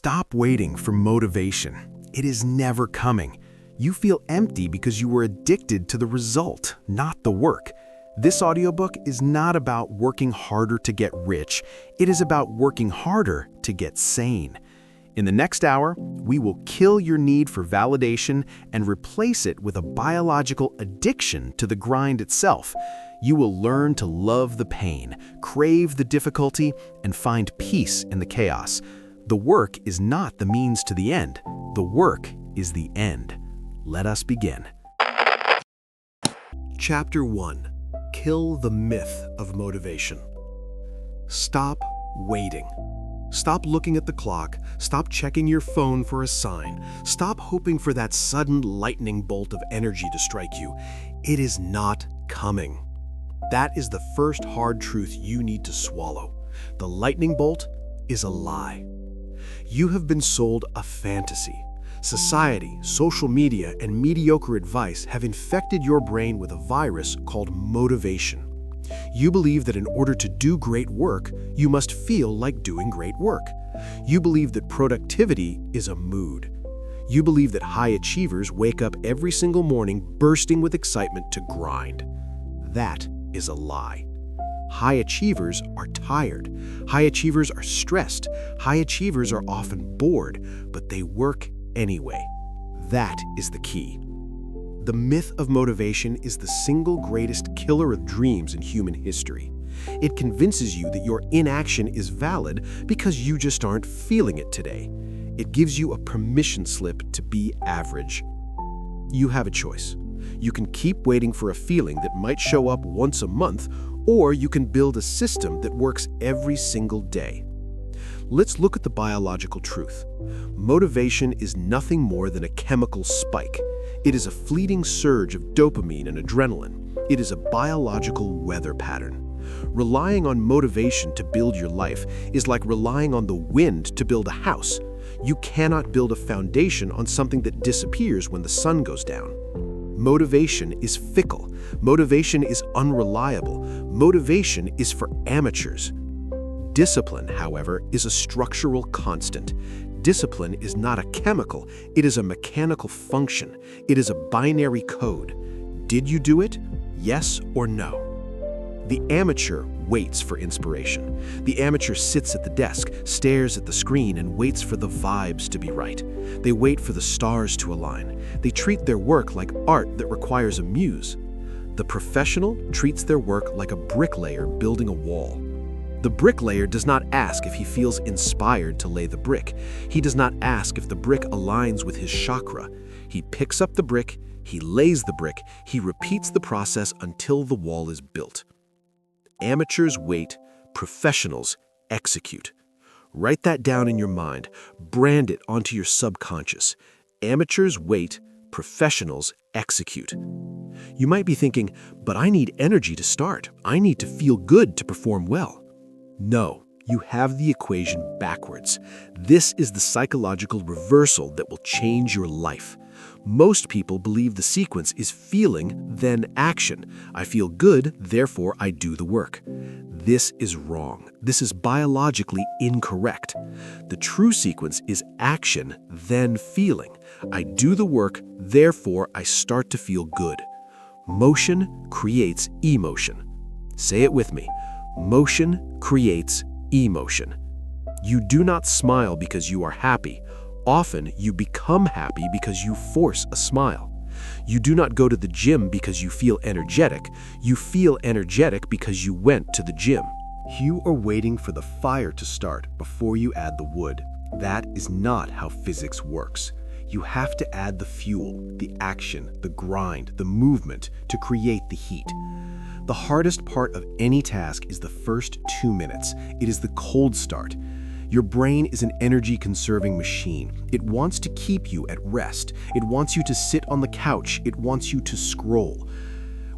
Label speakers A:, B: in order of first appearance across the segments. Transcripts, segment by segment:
A: Stop waiting for motivation. It is never coming. You feel empty because you were addicted to the result, not the work. This audiobook is not about working harder to get rich. It is about working harder to get sane. In the next hour, we will kill your need for validation and replace it with a biological addiction to the grind itself. You will learn to love the pain, crave the difficulty, and find peace in the chaos. The work is not the means to the end. The work is the end. Let us begin.
B: Chapter 1. Kill the myth of motivation. Stop waiting. Stop looking at the clock. Stop checking your phone for a sign. Stop hoping for that sudden lightning bolt of energy to strike you. It is not coming. That is the first hard truth you need to swallow. The lightning bolt is a lie. You have been sold a fantasy. Society, social media, and mediocre advice have infected your brain with a virus called motivation. You believe that in order to do great work, you must feel like doing great work. You believe that productivity is a mood. You believe that high achievers wake up every single morning bursting with excitement to grind. That is a lie. High achievers are tired. High achievers are stressed. High achievers are often bored, but they work anyway. That is the key. The myth of motivation is the single greatest killer of dreams in human history. It convinces you that your inaction is valid because you just aren't feeling it today. It gives you a permission slip to be average. You have a choice. You can keep waiting for a feeling that might show up once a month, or you can build a system that works every single day. Let's look at the biological truth. Motivation is nothing more than a chemical spike. It is a fleeting surge of dopamine and adrenaline. It is a biological weather pattern. Relying on motivation to build your life is like relying on the wind to build a house. You cannot build a foundation on something that disappears when the sun goes down. Motivation is fickle. Motivation is unreliable. Motivation is for amateurs. Discipline, however, is a structural constant. Discipline is not a chemical, it is a mechanical function. It is a binary code. Did you do it? Yes or no? The amateur waits for inspiration. The amateur sits at the desk, stares at the screen, and waits for the vibes to be right. They wait for the stars to align. They treat their work like art that requires a muse. The professional treats their work like a bricklayer building a wall. The bricklayer does not ask if he feels inspired to lay the brick. He does not ask if the brick aligns with his chakra. He picks up the brick, he lays the brick, he repeats the process until the wall is built. Amateurs wait, professionals execute. Write that down in your mind. Brand it onto your subconscious. Amateurs wait, professionals execute. You might be thinking, but I need energy to start. I need to feel good to perform well. No, you have the equation backwards. This is the psychological reversal that will change your life. Most people believe the sequence is feeling, then action. I feel good, therefore I do the work. This is wrong. This is biologically incorrect. The true sequence is action, then feeling. I do the work, therefore I start to feel good. Motion creates emotion. Say it with me. Motion creates emotion. You do not smile because you are happy. Often, you become happy because you force a smile. You do not go to the gym because you feel energetic. You feel energetic because you went to the gym. You are waiting for the fire to start before you add the wood. That is not how physics works. You have to add the fuel, the action, the grind, the movement to create the heat. The hardest part of any task is the first 2 minutes. It is the cold start. Your brain is an energy-conserving machine. It wants to keep you at rest. It wants you to sit on the couch. It wants you to scroll.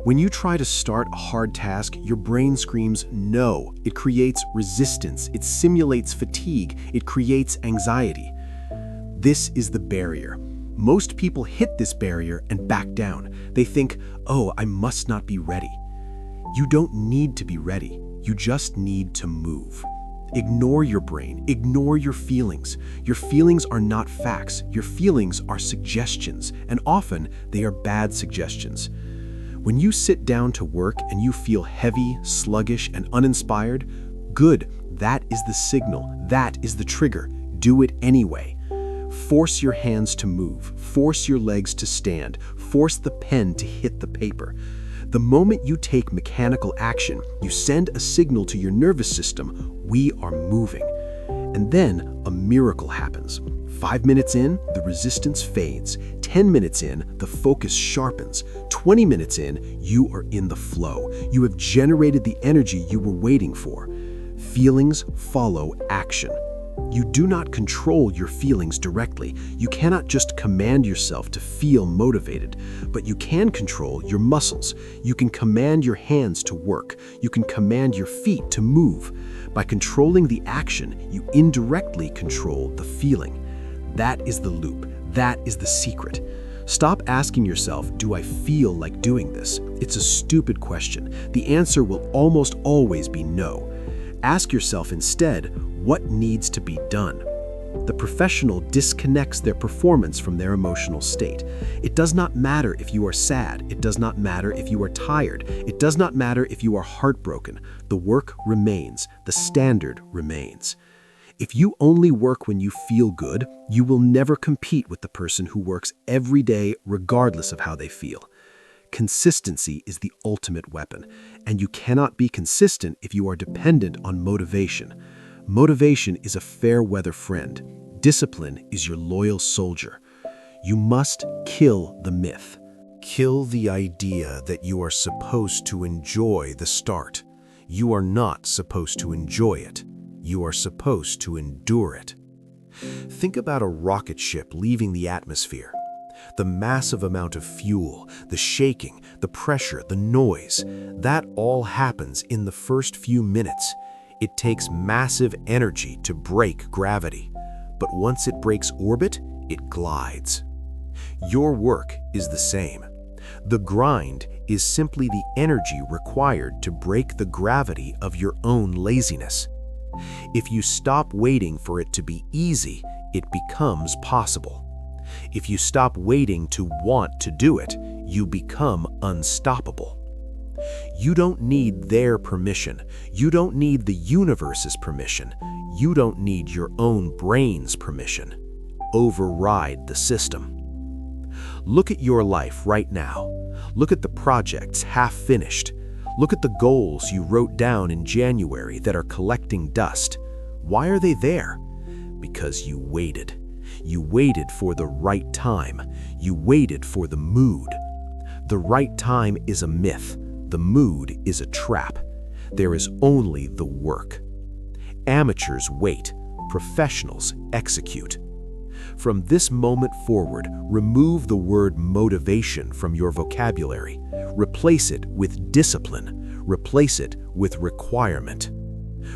B: When you try to start a hard task, your brain screams no. It creates resistance. It simulates fatigue. It creates anxiety. This is the barrier. Most people hit this barrier and back down. They think, oh, I must not be ready. You don't need to be ready. You just need to move. Ignore your brain. Ignore your feelings. Your feelings are not facts. Your feelings are suggestions, and often they are bad suggestions. When you sit down to work and you feel heavy, sluggish, and uninspired, good, that is the signal. That is the trigger. Do it anyway. Force your hands to move. Force your legs to stand. Force the pen to hit the paper. The moment you take mechanical action, you send a signal to your nervous system, we are moving. And then a miracle happens. 5 minutes in, the resistance fades. 10 minutes in, the focus sharpens. 20 minutes in, you are in the flow. You have generated the energy you were waiting for. Feelings follow action. You do not control your feelings directly. You cannot just command yourself to feel motivated, but you can control your muscles. You can command your hands to work. You can command your feet to move. By controlling the action, you indirectly control the feeling. That is the loop. That is the secret. Stop asking yourself, do I feel like doing this? It's a stupid question. The answer will almost always be no. Ask yourself instead, what needs to be done? The professional disconnects their performance from their emotional state. It does not matter if you are sad. It does not matter if you are tired. It does not matter if you are heartbroken. The work remains. The standard remains. If you only work when you feel good, you will never compete with the person who works every day regardless of how they feel. Consistency is the ultimate weapon, and you cannot be consistent if you are dependent on motivation. Motivation is a fair-weather friend. Discipline is your loyal soldier. You must kill the myth. Kill the idea that you are supposed to enjoy the start. You are not supposed to enjoy it. You are supposed to endure it. Think about a rocket ship leaving the atmosphere. The massive amount of fuel, the shaking, the pressure, the noise, that all happens in the first few minutes. It takes massive energy to break gravity, but once it breaks orbit, it glides. Your work is the same. The grind is simply the energy required to break the gravity of your own laziness. If you stop waiting for it to be easy, it becomes possible. If you stop waiting to want to do it, you become unstoppable. You don't need their permission. You don't need the universe's permission. You don't need your own brain's permission. Override the system. Look at your life right now. Look at the projects half finished. Look at the goals you wrote down in January that are collecting dust. Why are they there? Because you waited. You waited for the right time. You waited for the mood. The right time is a myth. The mood is a trap. There is only the work. Amateurs wait. Professionals execute. From this moment forward, remove the word motivation from your vocabulary. Replace it with discipline. Replace it with requirement.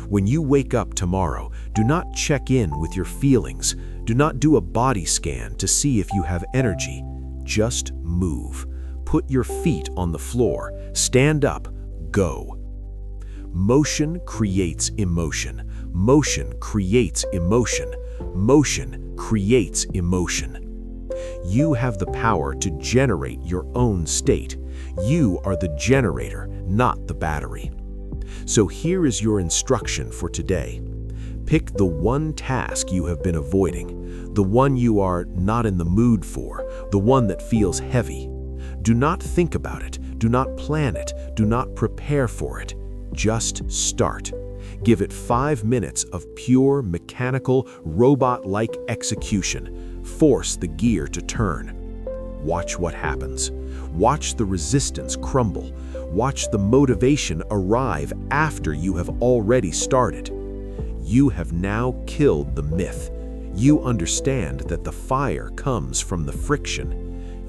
B: When you wake up tomorrow, do not check in with your feelings. Do not do a body scan to see if you have energy. Just move. Put your feet on the floor. Stand up. Go. Motion creates emotion. Motion creates emotion. Motion creates emotion. You have the power to generate your own state. You are the generator, not the battery. So here is your instruction for today. Pick the one task you have been avoiding, the one you are not in the mood for, the one that feels heavy. Do not think about it. Do not plan it. Do not prepare for it. Just start. Give it 5 minutes of pure, mechanical, robot-like execution. Force the gear to turn. Watch what happens. Watch the resistance crumble. Watch the motivation arrive after you have already started. You have now killed the myth. You understand that the fire comes from the friction.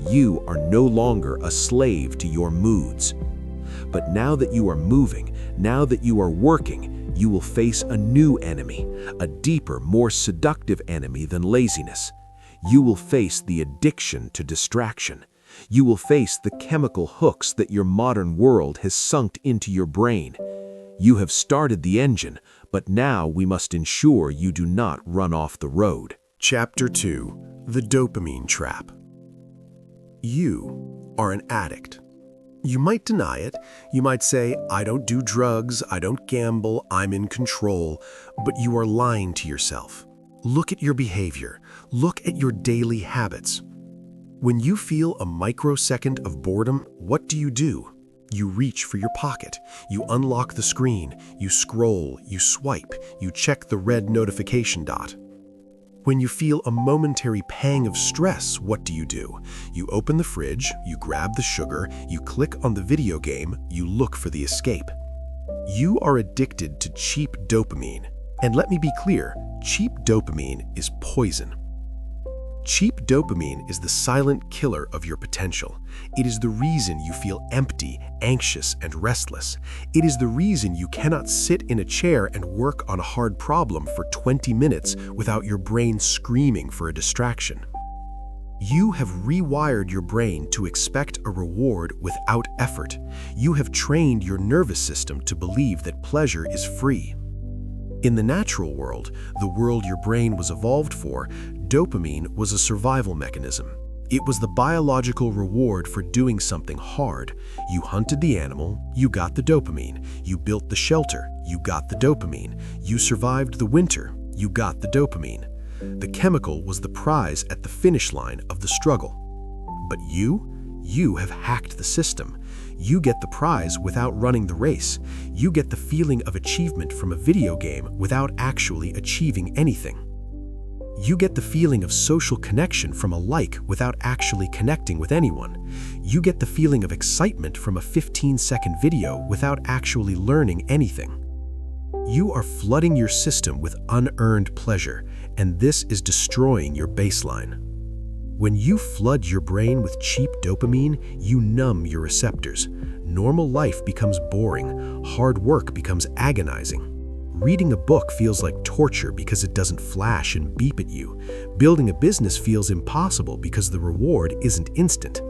B: You are no longer a slave to your moods. But now that you are moving, now that you are working, you will face a new enemy, a deeper, more seductive enemy than laziness. You will face the addiction to distraction. You will face the chemical hooks that your modern world has sunk into your brain.
A: You have started the engine, but now we must ensure you do not run off the road.
B: Chapter 2: The Dopamine Trap. You are an addict. You might deny it. You might say, "I don't do drugs, I don't gamble, I'm in control," but you are lying to yourself. Look at your behavior. Look at your daily habits. When you feel a microsecond of boredom, what do? You reach for your pocket. You unlock the screen. You scroll. You swipe. You check the red notification dot. When you feel a momentary pang of stress, what do? You open the fridge. You grab the sugar. You click on the video game. You look for the escape. You are addicted to cheap dopamine. And let me be clear, cheap dopamine is poison. Cheap dopamine is the silent killer of your potential. It is the reason you feel empty, anxious, and restless. It is the reason you cannot sit in a chair and work on a hard problem for 20 minutes without your brain screaming for a distraction. You have rewired your brain to expect a reward without effort. You have trained your nervous system to believe that pleasure is free. In the natural world, the world your brain was evolved for, dopamine was a survival mechanism. It was the biological reward for doing something hard. You hunted the animal, you got the dopamine. You built the shelter, you got the dopamine. You survived the winter, you got the dopamine. The chemical was the prize at the finish line of the struggle. But you have hacked the system. You get the prize without running the race. You get the feeling of achievement from a video game without actually achieving anything. You get the feeling of social connection from a like without actually connecting with anyone. You get the feeling of excitement from a 15-second video without actually learning anything. You are flooding your system with unearned pleasure, and this is destroying your baseline. When you flood your brain with cheap dopamine, you numb your receptors. Normal life becomes boring. Hard work becomes agonizing. Reading a book feels like torture because it doesn't flash and beep at you. Building a business feels impossible because the reward isn't instant.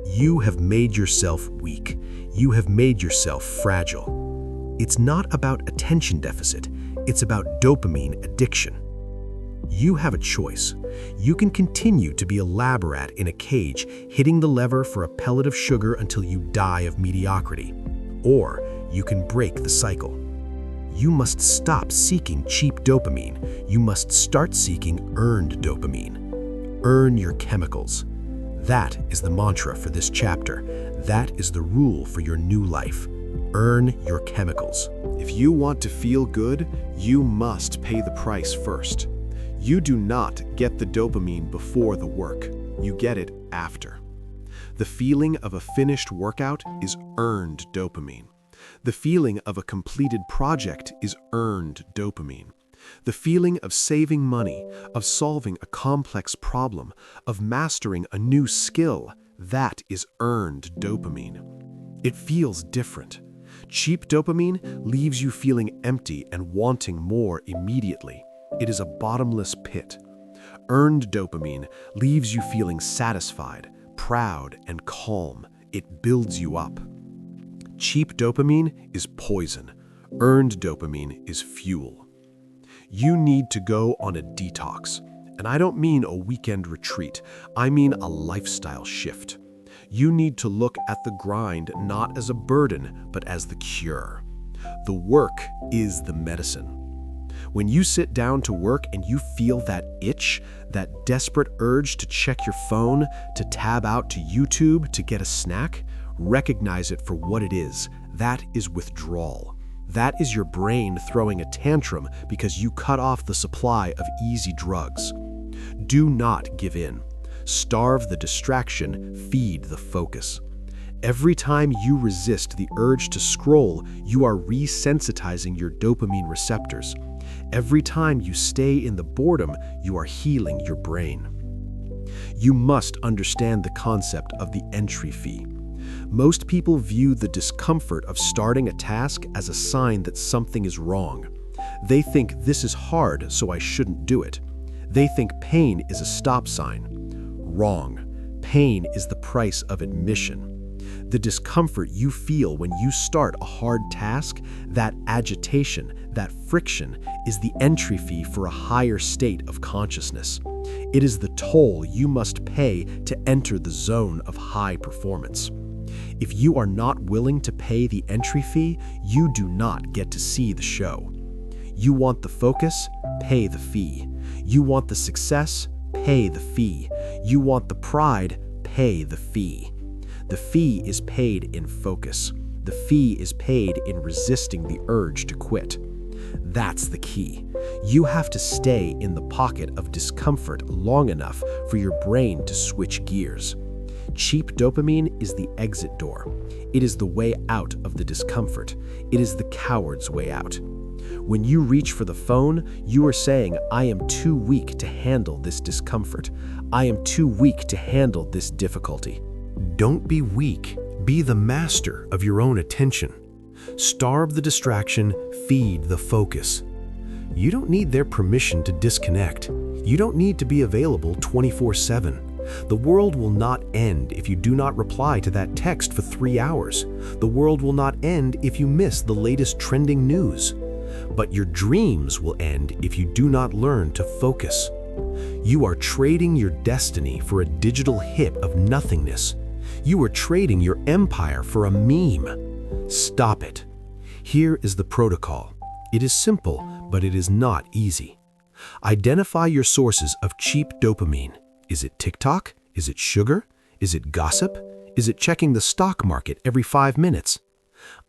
B: You have made yourself weak. You have made yourself fragile. It's not about attention deficit. It's about dopamine addiction. You have a choice. You can continue to be a lab rat in a cage, hitting the lever for a pellet of sugar until you die of mediocrity. Or you can break the cycle. You must stop seeking cheap dopamine. You must start seeking earned dopamine. Earn your chemicals. That is the mantra for this chapter. That is the rule for your new life. Earn your chemicals.
A: If you want to feel good, you must pay the price first. You do not get the dopamine before the work. You get it after. The feeling of a finished workout is earned dopamine. The feeling of a completed project is earned dopamine. The feeling of saving money, of solving a complex problem, of mastering a new skill, that is earned dopamine. It feels different. Cheap dopamine leaves you feeling empty and wanting more immediately. It is a bottomless pit. Earned dopamine leaves you feeling satisfied, proud, and calm. It builds you up. Cheap dopamine is poison. Earned dopamine is fuel. You need to go on a detox. And I don't mean a weekend retreat. I mean a lifestyle shift. You need to look at the grind not as a burden, but as the cure. The work is the medicine. When you sit down to work and you feel that itch, that desperate urge to check your phone, to tab out to YouTube, to get a snack, recognize it for what it is. That is withdrawal. That is your brain throwing a tantrum because you cut off the supply of easy drugs. Do not give in. Starve the distraction, feed the focus. Every time you resist the urge to scroll, you are resensitizing your dopamine receptors. Every time you stay in the boredom, you are healing your brain. You must understand the concept of the entry fee. Most people view the discomfort of starting a task as a sign that something is wrong. They think this is hard, so I shouldn't do it. They think pain is a stop sign. Wrong. Pain is the price of admission.
B: The discomfort you feel when you start a hard task, that agitation, that friction, is the entry fee for a higher state of consciousness. It is the toll you must pay to enter the zone of high performance. If you are not willing to pay the entry fee, you do not get to see the show. You want the focus? Pay the fee. You want the success? Pay the fee. You want the pride? Pay the fee. The fee is paid in focus. The fee is paid in resisting the urge to quit. That's the key. You have to stay in the pocket of discomfort long enough for your brain to switch gears. Cheap dopamine is the exit door. It is the way out of the discomfort. It is the coward's way out. When you reach for the phone, you are saying, I am too weak to handle this discomfort. I am too weak to handle this difficulty.
A: Don't be weak. Be the master of your own attention. Starve the distraction, feed the focus. You don't need their permission to disconnect. You don't need to be available 24/7. The world will not end if you do not reply to that text for 3 hours. The world will not end if you miss the latest trending news. But your dreams will end if you do not learn to focus. You are trading your destiny for a digital hit of nothingness. You are trading your empire for a meme. Stop it. Here is the protocol. It is simple, but it is not easy. Identify your sources of cheap dopamine. Is it TikTok? Is it sugar? Is it gossip? Is it checking the stock market every 5 minutes?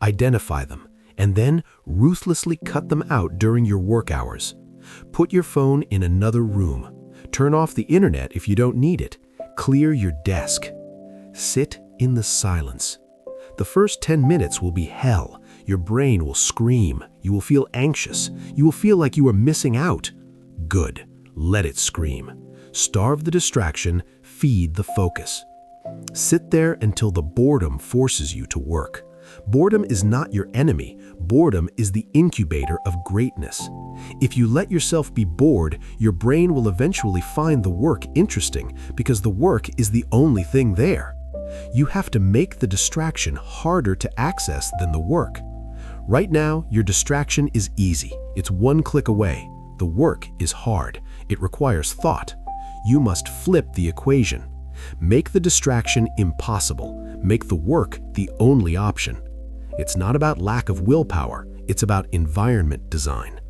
A: Identify them, and then ruthlessly cut them out during your work hours. Put your phone in another room. Turn off the internet if you don't need it. Clear your desk. Sit in the silence. The first 10 minutes will be hell. Your brain will scream. You will feel anxious. You will feel like you are missing out. Good. Let it scream. Starve the distraction. Feed the focus. Sit there until the boredom forces you to work. Boredom is not your enemy. Boredom is the incubator of greatness. If you let yourself be bored, your brain will eventually find the work interesting because the work is the only thing there. You have to make the distraction harder to access than the work. Right now, your distraction is easy. It's one click away. The work is hard. It requires thought. You must flip the equation. Make the distraction impossible. Make the work the only option. It's not about lack of willpower. It's about environment design.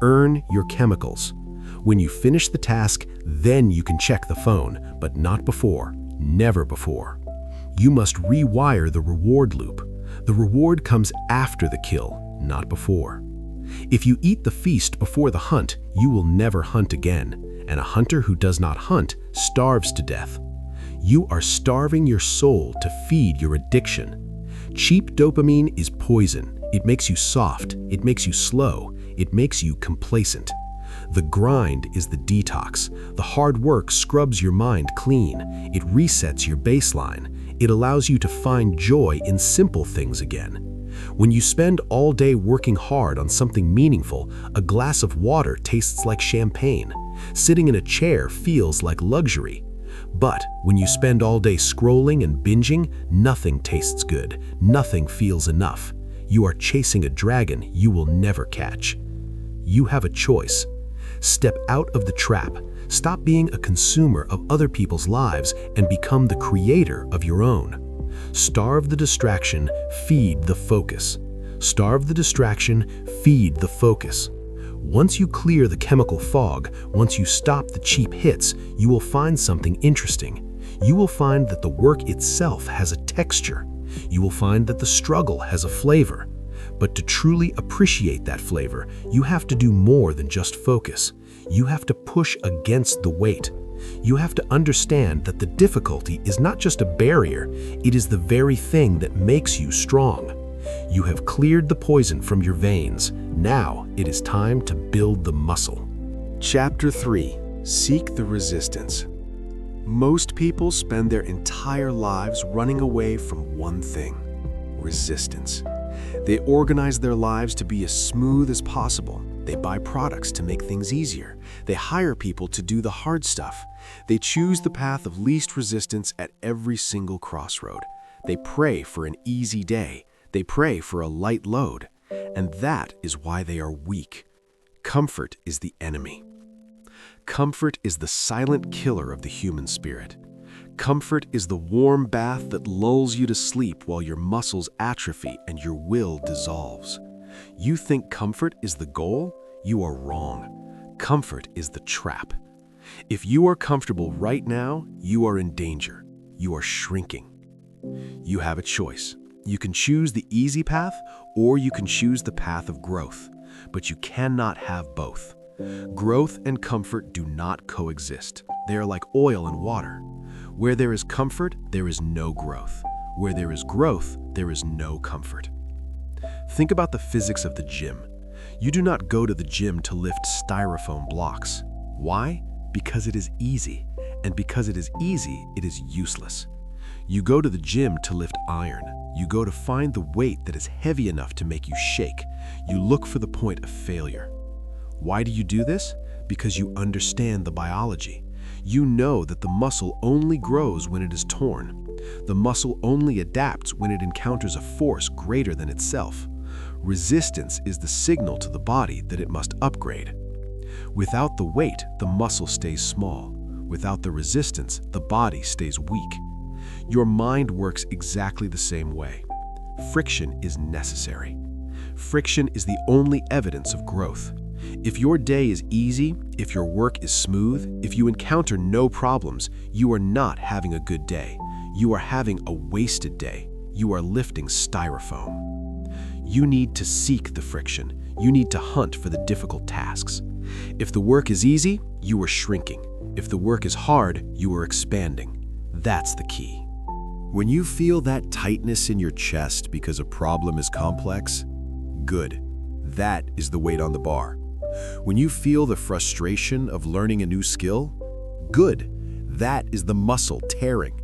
A: Earn your chemicals. When you finish the task, then you can check the phone, but not before. Never before. You must rewire the reward loop. The reward comes after the kill, not before. If you eat the feast before the hunt, you will never hunt again, and a hunter who does not hunt starves to death. You are starving your soul to feed your addiction. Cheap dopamine is poison. It makes you soft. It makes you slow. It makes you complacent. The grind is the detox. The hard work scrubs your mind clean. It resets your baseline. It allows you to find joy in simple things again. When you spend all day working hard on something meaningful, a glass of water tastes like champagne. Sitting in a chair feels like luxury. But when you spend all day scrolling and binging, nothing tastes good. Nothing feels enough. You are chasing a dragon you will never catch. You have a choice. Step out of the trap. Stop being a consumer of other people's lives and become the creator of your own. Starve the distraction, feed the focus. Starve the distraction, feed the focus. Once you clear the chemical fog, once you stop the cheap hits, you will find something interesting. You will find that the work itself has a texture. You will find that the struggle has a flavor. But to truly appreciate that flavor, you have to do more than just focus. You have to push against the weight. You have to understand that the difficulty is not just a barrier, it is the very thing that makes you strong. You have cleared the poison from your veins. Now it is time to build the muscle.
B: Chapter 3. Seek the resistance. Most people spend their entire lives running away from one thing: resistance. They organize their lives to be as smooth as possible. They buy products to make things easier. They hire people to do the hard stuff. They choose the path of least resistance at every single crossroad.
A: They pray for an easy day. They pray for a light load. And that is why they are weak. Comfort is the enemy. Comfort is the silent killer of the human spirit. Comfort is the warm bath that lulls you to sleep while your muscles atrophy and your will dissolves. You think comfort is the goal? You are wrong. Comfort is the trap. If you are comfortable right now, you are in danger. You are shrinking. You have a choice. You can choose the easy path, or you can choose the path of growth. But you cannot have both. Growth and comfort do not coexist. They are like oil and water. Where there is comfort, there is no growth. Where there is growth, there is no comfort. Think about the physics of the gym. You do not go to the gym to lift styrofoam blocks. Why? Because it is easy. And because it is easy, it is useless. You go to the gym to lift iron. You go to find the weight that is heavy enough to make you shake. You look for the point of failure. Why do you do this? Because you understand the biology. You know that the muscle only grows when it is torn. The muscle only adapts when it encounters a force greater than itself. Resistance is the signal to the body that it must upgrade. Without the weight, the muscle stays small. Without the resistance, the body stays weak. Your mind works exactly the same way. Friction is necessary. Friction is the only evidence of growth. If your day is easy, if your work is smooth, if you encounter no problems, you are not having a good day. You are having a wasted day. You are lifting styrofoam. You need to seek the friction. You need to hunt for the difficult tasks. If the work is easy, you are shrinking. If the work is hard, you are expanding. That's the key. When you feel that tightness in your chest because a problem is complex, good. That is the weight on the bar. When you feel the frustration of learning a new skill, good. That is the muscle tearing.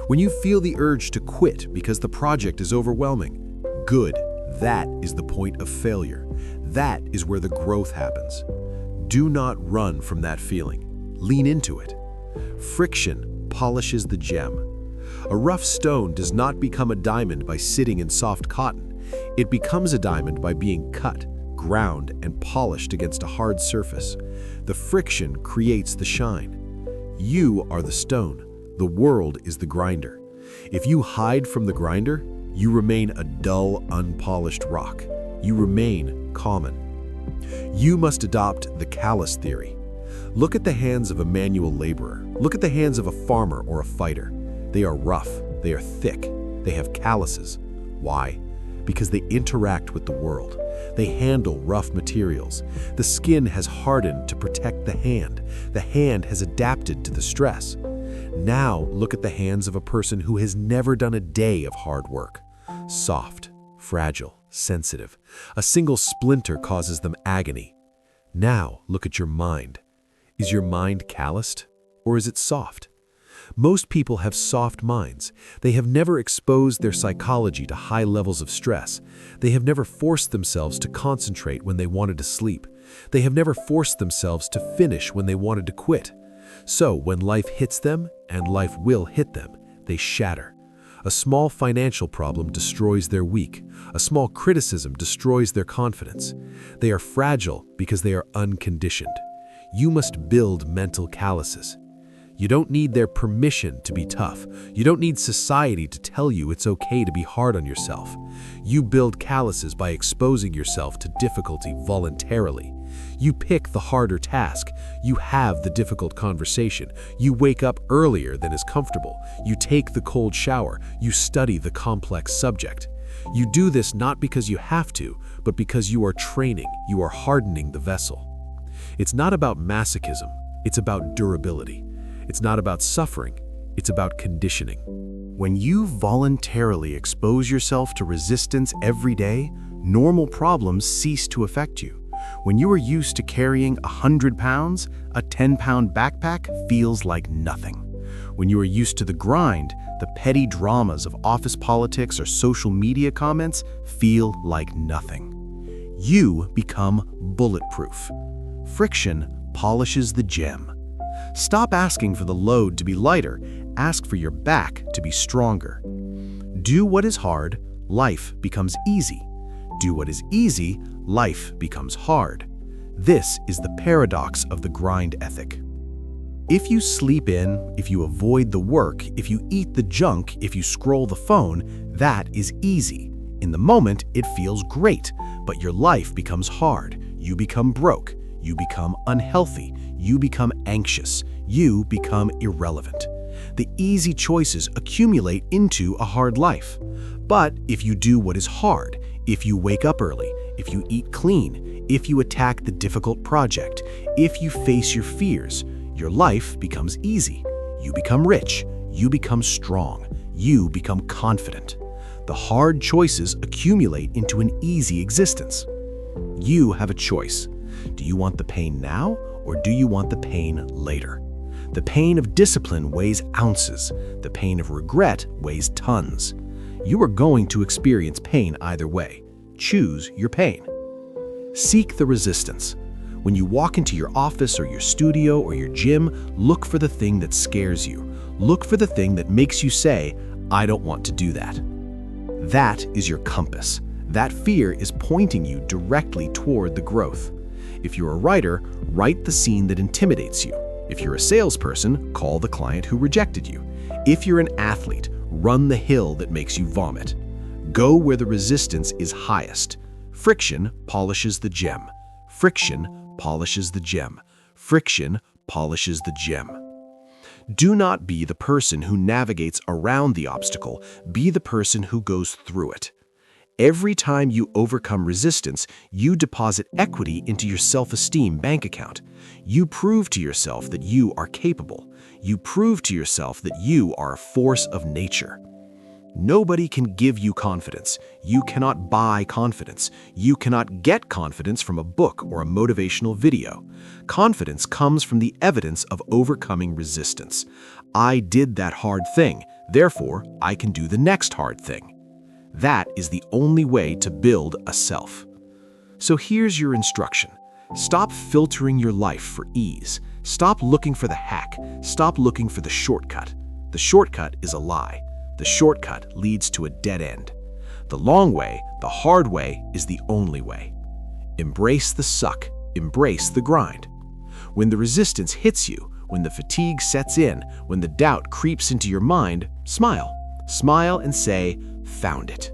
A: When you feel the urge to quit because the project is overwhelming, good. That is the point of failure. That is where the growth happens. Do not run from that feeling. Lean into it. Friction polishes the gem. A rough stone does not become a diamond by sitting in soft cotton. It becomes a diamond by being cut, ground, and polished against a hard surface. The friction creates the shine. You are the stone. The world is the grinder. If you hide from the grinder, you remain a dull, unpolished rock. You remain common. You must adopt the callus theory. Look at the hands of a manual laborer. Look at the hands of a farmer or a fighter. They are rough. They are thick. They have calluses. Why? Because they interact with the world. They handle rough materials. The skin has hardened to protect the hand. The hand has adapted to the stress. Now look at the hands of a person who has never done a day of hard work. Soft, fragile, sensitive. A single splinter causes them agony. Now look at your mind. Is your mind calloused, or is it soft? Most people have soft minds. They have never exposed their psychology to high levels of stress. They have never forced themselves to concentrate when they wanted to sleep. They have never forced themselves to finish when they wanted to quit. So when life hits them, and life will hit them, they shatter. A small financial problem destroys their week. A small criticism destroys their confidence. They are fragile because they are unconditioned. You must build mental calluses. You don't need their permission to be tough. You don't need society to tell you it's okay to be hard on yourself. You build calluses by exposing yourself to difficulty voluntarily. You pick the harder task. You have the difficult conversation. You wake up earlier than is comfortable. You take the cold shower. You study the complex subject. You do this not because you have to, but because you are training. You are hardening the vessel. It's not about masochism. It's about durability. It's not about suffering, it's about conditioning. When you voluntarily expose yourself to resistance every day, normal problems cease to affect you. When you are used to carrying 100 pounds, a 10-pound backpack feels like nothing. When you are used to the grind, the petty dramas of office politics or social media comments feel like nothing. You become bulletproof. Friction polishes the gem. Stop asking for the load to be lighter. Ask for your back to be stronger.
B: Do what is hard, life becomes easy. Do what is easy, life becomes hard. This is the paradox of the grind ethic. If you sleep in, if you avoid the work, if you eat the junk, if you scroll the phone, that is easy. In the moment, it feels great, but your life becomes hard. You become broke. You become unhealthy. You become anxious. You become irrelevant. The easy choices accumulate into a hard life. But if you do what is hard, if you wake up early, if you eat clean, if you attack the difficult project, if you face your fears, your life becomes easy. You become rich. You become strong. You become confident. The hard choices accumulate into an easy existence. You have a choice. Do you want the pain now, or do you want the pain later? The pain of discipline weighs ounces. The pain of regret weighs tons. You are going to experience pain either way. Choose your pain. Seek the resistance. When you walk into your office or your studio or your gym, look for the thing that scares you. Look for the thing that makes you say, I don't want to do that. That is your compass. That fear is pointing you directly toward the growth. If you're a writer, write the scene that intimidates you. If you're a salesperson, call the client who rejected you. If you're an athlete, run the hill that makes you vomit. Go where the resistance is highest. Friction polishes the gem. Friction polishes the gem. Friction polishes the gem. Do not be the person who navigates around the obstacle. Be the person who goes through it. Every time you overcome resistance, you deposit equity into your self-esteem bank account. You prove to yourself that you are capable. You prove to yourself that you are a force of nature. Nobody can give you confidence. You cannot buy confidence. You cannot get confidence from a book or a motivational video. Confidence comes from the evidence of overcoming resistance. I did that hard thing, therefore I can do the next hard thing. That is the only way to build a self. So here's your instruction. Stop filtering your life for ease. Stop looking for the hack. Stop looking for the shortcut. The shortcut is a lie. The shortcut leads to a dead end. The long way, the hard way, is the only way. Embrace the suck. Embrace the grind. When the resistance hits you, when the fatigue sets in, when the doubt creeps into your mind, smile. Smile and say, found it.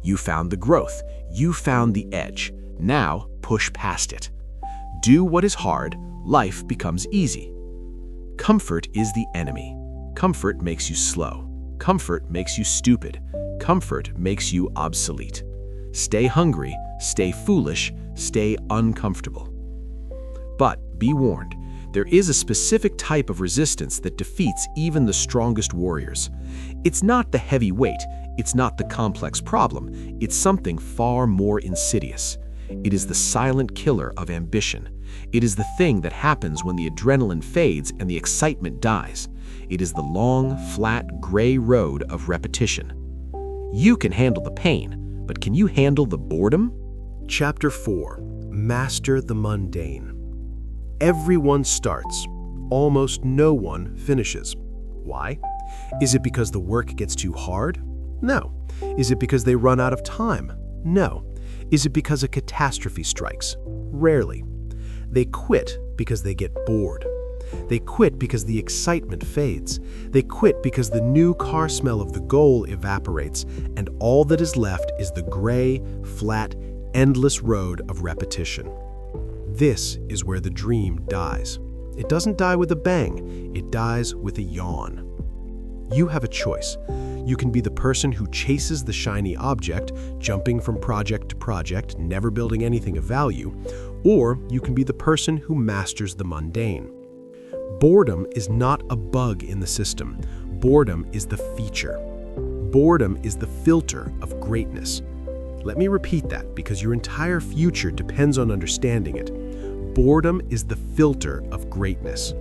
B: You found the growth. You found the edge. Now push past it. Do what is hard. Life becomes easy. Comfort is the enemy. Comfort makes you slow. Comfort makes you stupid. Comfort makes you obsolete. Stay hungry, stay foolish, stay uncomfortable. But be warned, there is a specific type of resistance that defeats even the strongest warriors. It's not the heavy weight, it's not the complex problem, it's something far more insidious. It is the silent killer of ambition. It is the thing that happens when the adrenaline fades and the excitement dies. It is the long, flat, gray road of repetition. You can handle the pain, but can you handle the boredom?
A: Chapter 4. Master the Mundane. Everyone starts. Almost no one finishes. Why? Is it because the work gets too hard? No. Is it because they run out of time? No. Is it because a catastrophe strikes? Rarely. They quit because they get bored. They quit because the excitement fades. They quit because the new car smell of the goal evaporates, and all that is left is the gray, flat, endless road of repetition. This is where the dream dies. It doesn't die with a bang, it dies with a yawn. You have a choice. You can be the person who chases the shiny object, jumping from project to project, never building anything of value, or you can be the person who masters the mundane. Boredom is not a bug in the system. Boredom is the feature. Boredom is the filter of greatness. Let me repeat that because your entire future depends on understanding it. Boredom is the filter of greatness.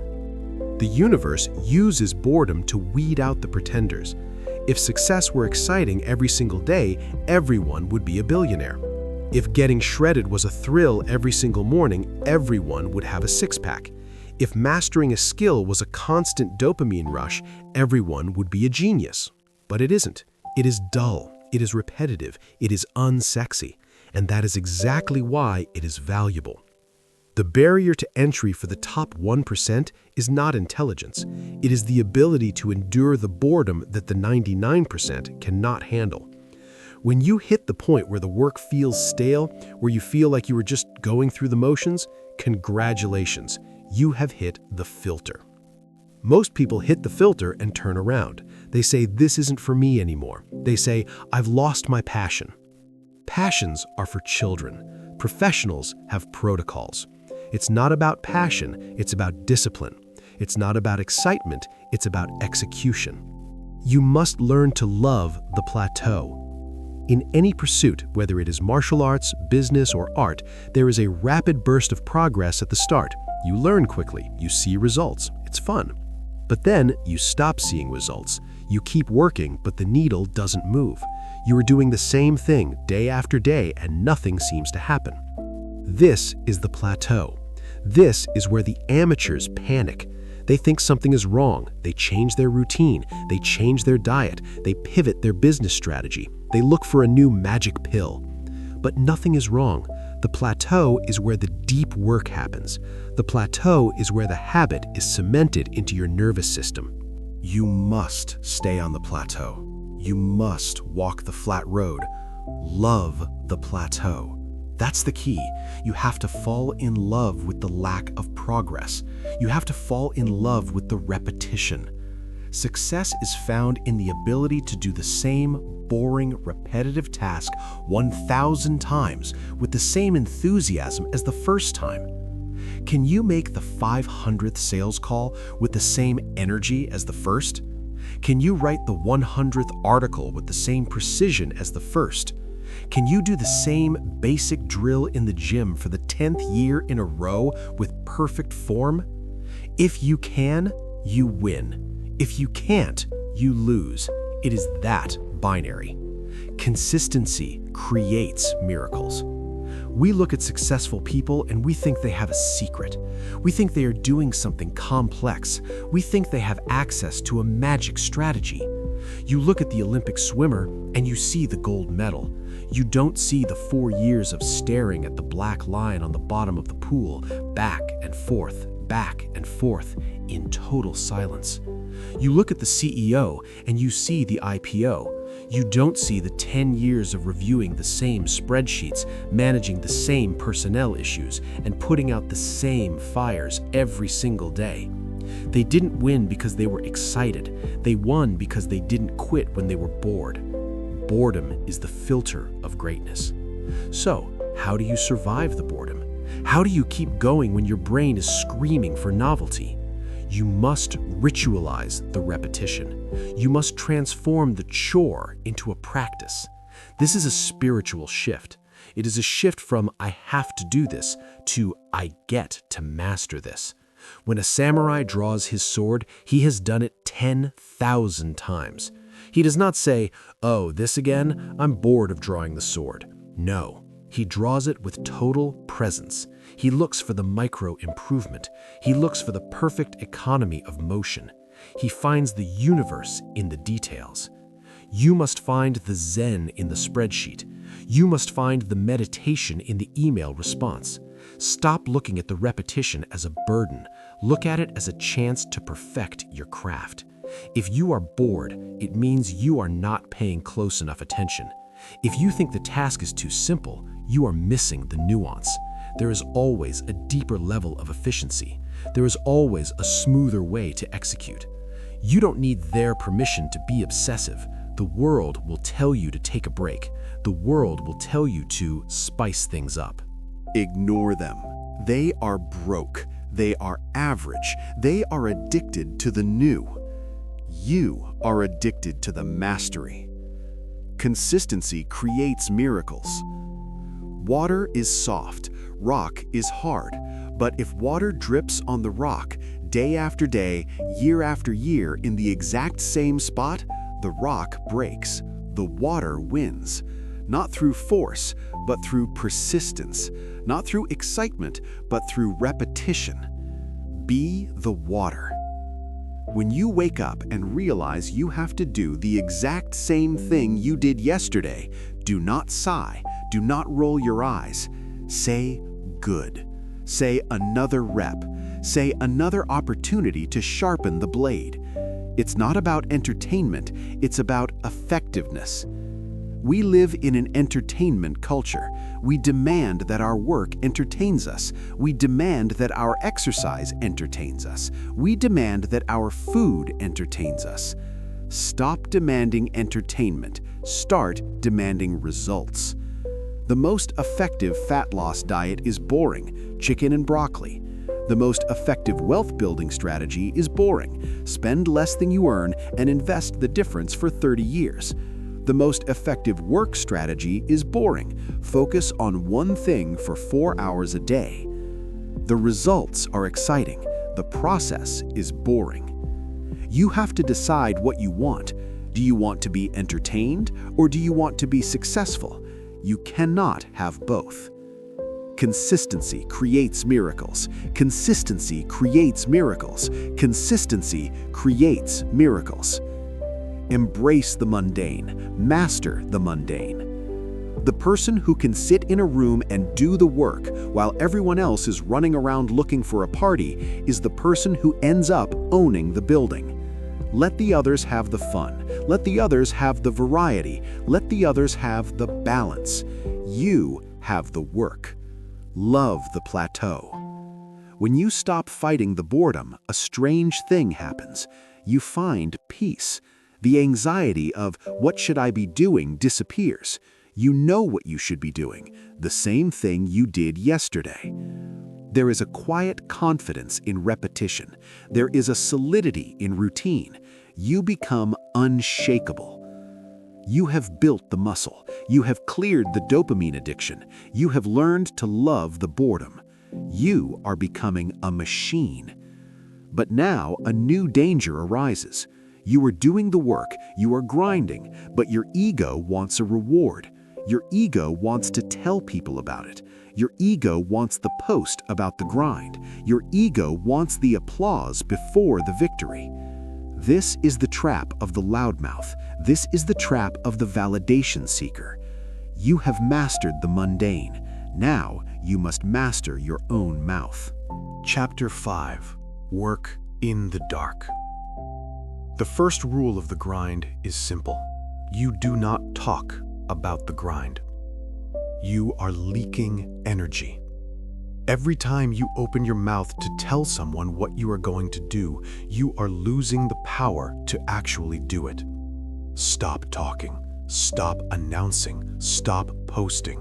A: The universe uses boredom to weed out the pretenders. If success were exciting every single day, everyone would be a billionaire. If getting shredded was a thrill every single morning, everyone would have a six-pack. If mastering a skill was a constant dopamine rush, everyone would be a genius. But it isn't.
B: It is dull, it is repetitive, it is unsexy, and that is exactly why it is valuable. The barrier to entry for the top 1% is not intelligence. It is the ability to endure the boredom that the 99% cannot handle. When you hit the point where the work feels stale, where you feel like you were just going through the motions, congratulations, you have hit the filter. Most people hit the filter and turn around. They say, this isn't for me anymore. They say, I've lost my passion. Passions are for children. Professionals have protocols. It's not about passion, it's about discipline. It's not about excitement, it's about execution. You must learn to love the plateau. In any pursuit, whether it is martial arts, business, or art, there is a rapid burst of progress at the start. You learn quickly, you see results, it's fun. But then you stop seeing results. You keep working, but the needle doesn't move. You are doing the same thing day after day and nothing seems to happen. This is the plateau. This is where the amateurs panic. They think something is wrong. They change their routine. They change their diet. They pivot their business strategy. They look for a new magic pill. But nothing is wrong. The plateau is where the deep work happens. The plateau is where the habit is cemented into your nervous system. You must stay on the plateau. You must walk the flat road. Love the plateau. That's the key. You have to fall in love with the lack of progress. You have to fall in love with the repetition. Success is found in the ability to do the same boring, repetitive task 1,000 times with the same enthusiasm as the first time. Can you make the 500th sales call with the same energy as the first? Can you write the 100th article with the same precision as the first? Can you do the same basic drill in the gym for the 10th year in a row with perfect form? If you can, you win. If you can't, you lose. It is that binary. Consistency creates miracles. We look at successful people and we think they have a secret. We think they are doing something complex. We think they have access to a magic strategy. You look at the Olympic swimmer and you see the gold medal. You don't see the 4 years of staring at the black line on the bottom of the pool, back and forth in total silence. You look at the CEO and you see the IPO. You don't see the 10 years of reviewing the same spreadsheets, managing the same personnel issues, and putting out the same fires every single day. They didn't win because they were excited. They won because they didn't quit when they were bored. Boredom is the filter of greatness. So, how do you survive the boredom? How do you keep going when your brain is screaming for novelty? You must ritualize the repetition. You must transform the chore into a practice. This is a spiritual shift. It is a shift from I have to do this to I get to master this. When a samurai draws his sword, he has done it 10,000 times. He does not say, oh, this again? I'm bored of drawing the sword. No, he draws it with total presence. He looks for the micro improvement. He looks for the perfect economy of motion. He finds the universe in the details. You must find the zen in the spreadsheet. You must find the meditation in the email response. Stop looking at the repetition as a burden. Look at it as a chance to perfect your craft. If you are bored, it means you are not paying close enough attention. If you think the task is too simple, you are missing the nuance. There is always a deeper level of efficiency. There is always a smoother way to execute. You don't need their permission to be obsessive. The world will tell you to take a break. The world will tell you to spice things up.
A: Ignore them. They are broke. They are average. They are addicted to the new. You are addicted to the mastery. Consistency creates miracles. Water is soft, rock is hard, but if water drips on the rock day after day, year after year in the exact same spot, the rock breaks. The water wins. Not through force, but through persistence. Not through excitement, but through repetition. Be the water. When you wake up and realize you have to do the exact same thing you did yesterday, do not sigh, do not roll your eyes. Say, good. Say, another rep. Say, another opportunity to sharpen the blade. It's not about entertainment, it's about effectiveness. We live in an entertainment culture. We demand that our work entertains us. We demand that our exercise entertains us. We demand that our food entertains us. Stop demanding entertainment. Start demanding results. The most effective fat loss diet is boring, chicken and broccoli. The most effective wealth-building strategy is boring. Spend less than you earn and invest the difference for 30 years. The most effective work strategy is boring. Focus on one thing for 4 hours a day. The results are exciting. The process is boring. You have to decide what you want. Do you want to be entertained or do you want to be successful? You cannot have both. Consistency creates miracles. Consistency creates miracles. Consistency creates miracles. Embrace the mundane. Master the mundane. The person who can sit in a room and do the work while everyone else is running around looking for a party is the person who ends up owning the building. Let the others have the fun. Let the others have the variety. Let the others have the balance. You have the work. Love the plateau. When you stop fighting the boredom, a strange thing happens. You find peace. The anxiety of what should I be doing disappears. You know what you should be doing, the same thing you did yesterday. There is a quiet confidence in repetition. There is a solidity in routine. You become unshakable. You have built the muscle. You have cleared the dopamine addiction. You have learned to love the boredom. You are becoming a machine. But now a new danger arises. You are doing the work, you are grinding, but your ego wants a reward. Your ego wants to tell people about it. Your ego wants the post about the grind. Your ego wants the applause before the victory. This is the trap of the loudmouth. This is the trap of the validation seeker. You have mastered the mundane. Now you must master your own mouth.
B: Chapter 5. Work in the dark. The first rule of the grind is simple. You do not talk about the grind. You are leaking energy. Every time you open your mouth to tell someone what you are going to do, you are losing the power to actually do it. Stop talking. Stop announcing. Stop posting.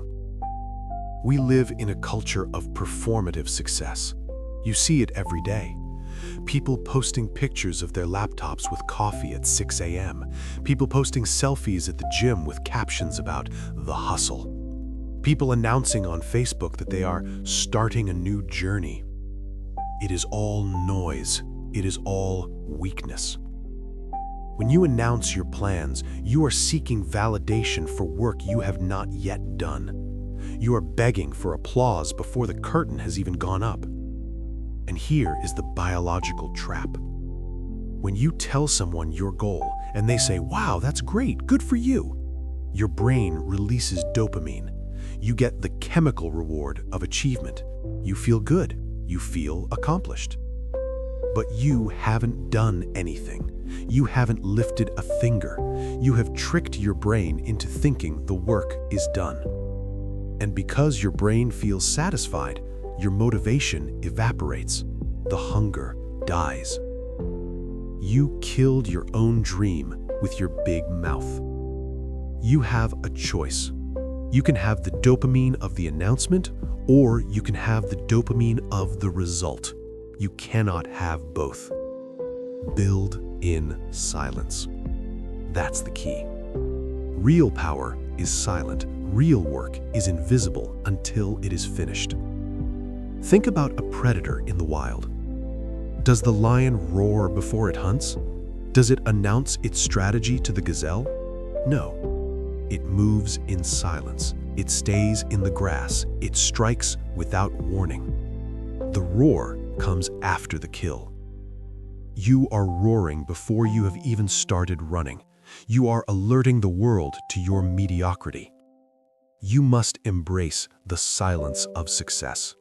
B: We live in a culture of performative success. You see it every day. People posting pictures of their laptops with coffee at 6 a.m. People posting selfies at the gym with captions about the hustle. People announcing on Facebook that they are starting a new journey. It is all noise. It is all weakness. When you announce your plans, you are seeking validation for work you have not yet done. You are begging for applause before the curtain has even gone up. And here is the biological trap. When you tell someone your goal and they say, "Wow, that's great, good for you," your brain releases dopamine. You get the chemical reward of achievement. You feel good. You feel accomplished. But you haven't done anything. You haven't lifted a finger. You have tricked your brain into thinking the work is done. And because your brain feels satisfied, your motivation evaporates. The hunger dies. You killed your own dream with your big mouth. You have a choice. You can have the dopamine of the announcement, or you can have the dopamine of the result. You cannot have both. Build in silence. That's the key. Real power is silent. Real work is invisible until it is finished. Think about a predator in the wild. Does the lion roar before it hunts? Does it announce its strategy to the gazelle? No. It moves in silence. It stays in the grass. It strikes without warning. The roar comes after the kill. You are roaring before you have even started running. You are alerting the world to your mediocrity. You must embrace the silence of success.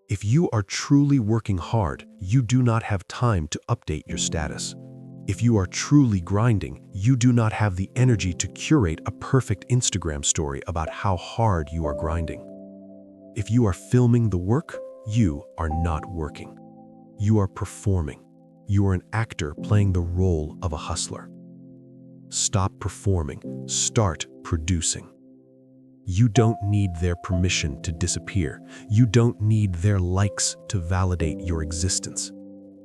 B: If you are truly working hard, you do not have time to update your status. If you are truly grinding, you do not have the energy to curate a perfect Instagram story about how hard you are grinding. If you are filming the work, you are not working. You are performing. You are an actor playing the role of a hustler. Stop performing. Start producing. You don't need their permission to disappear. You don't need their likes to validate your existence.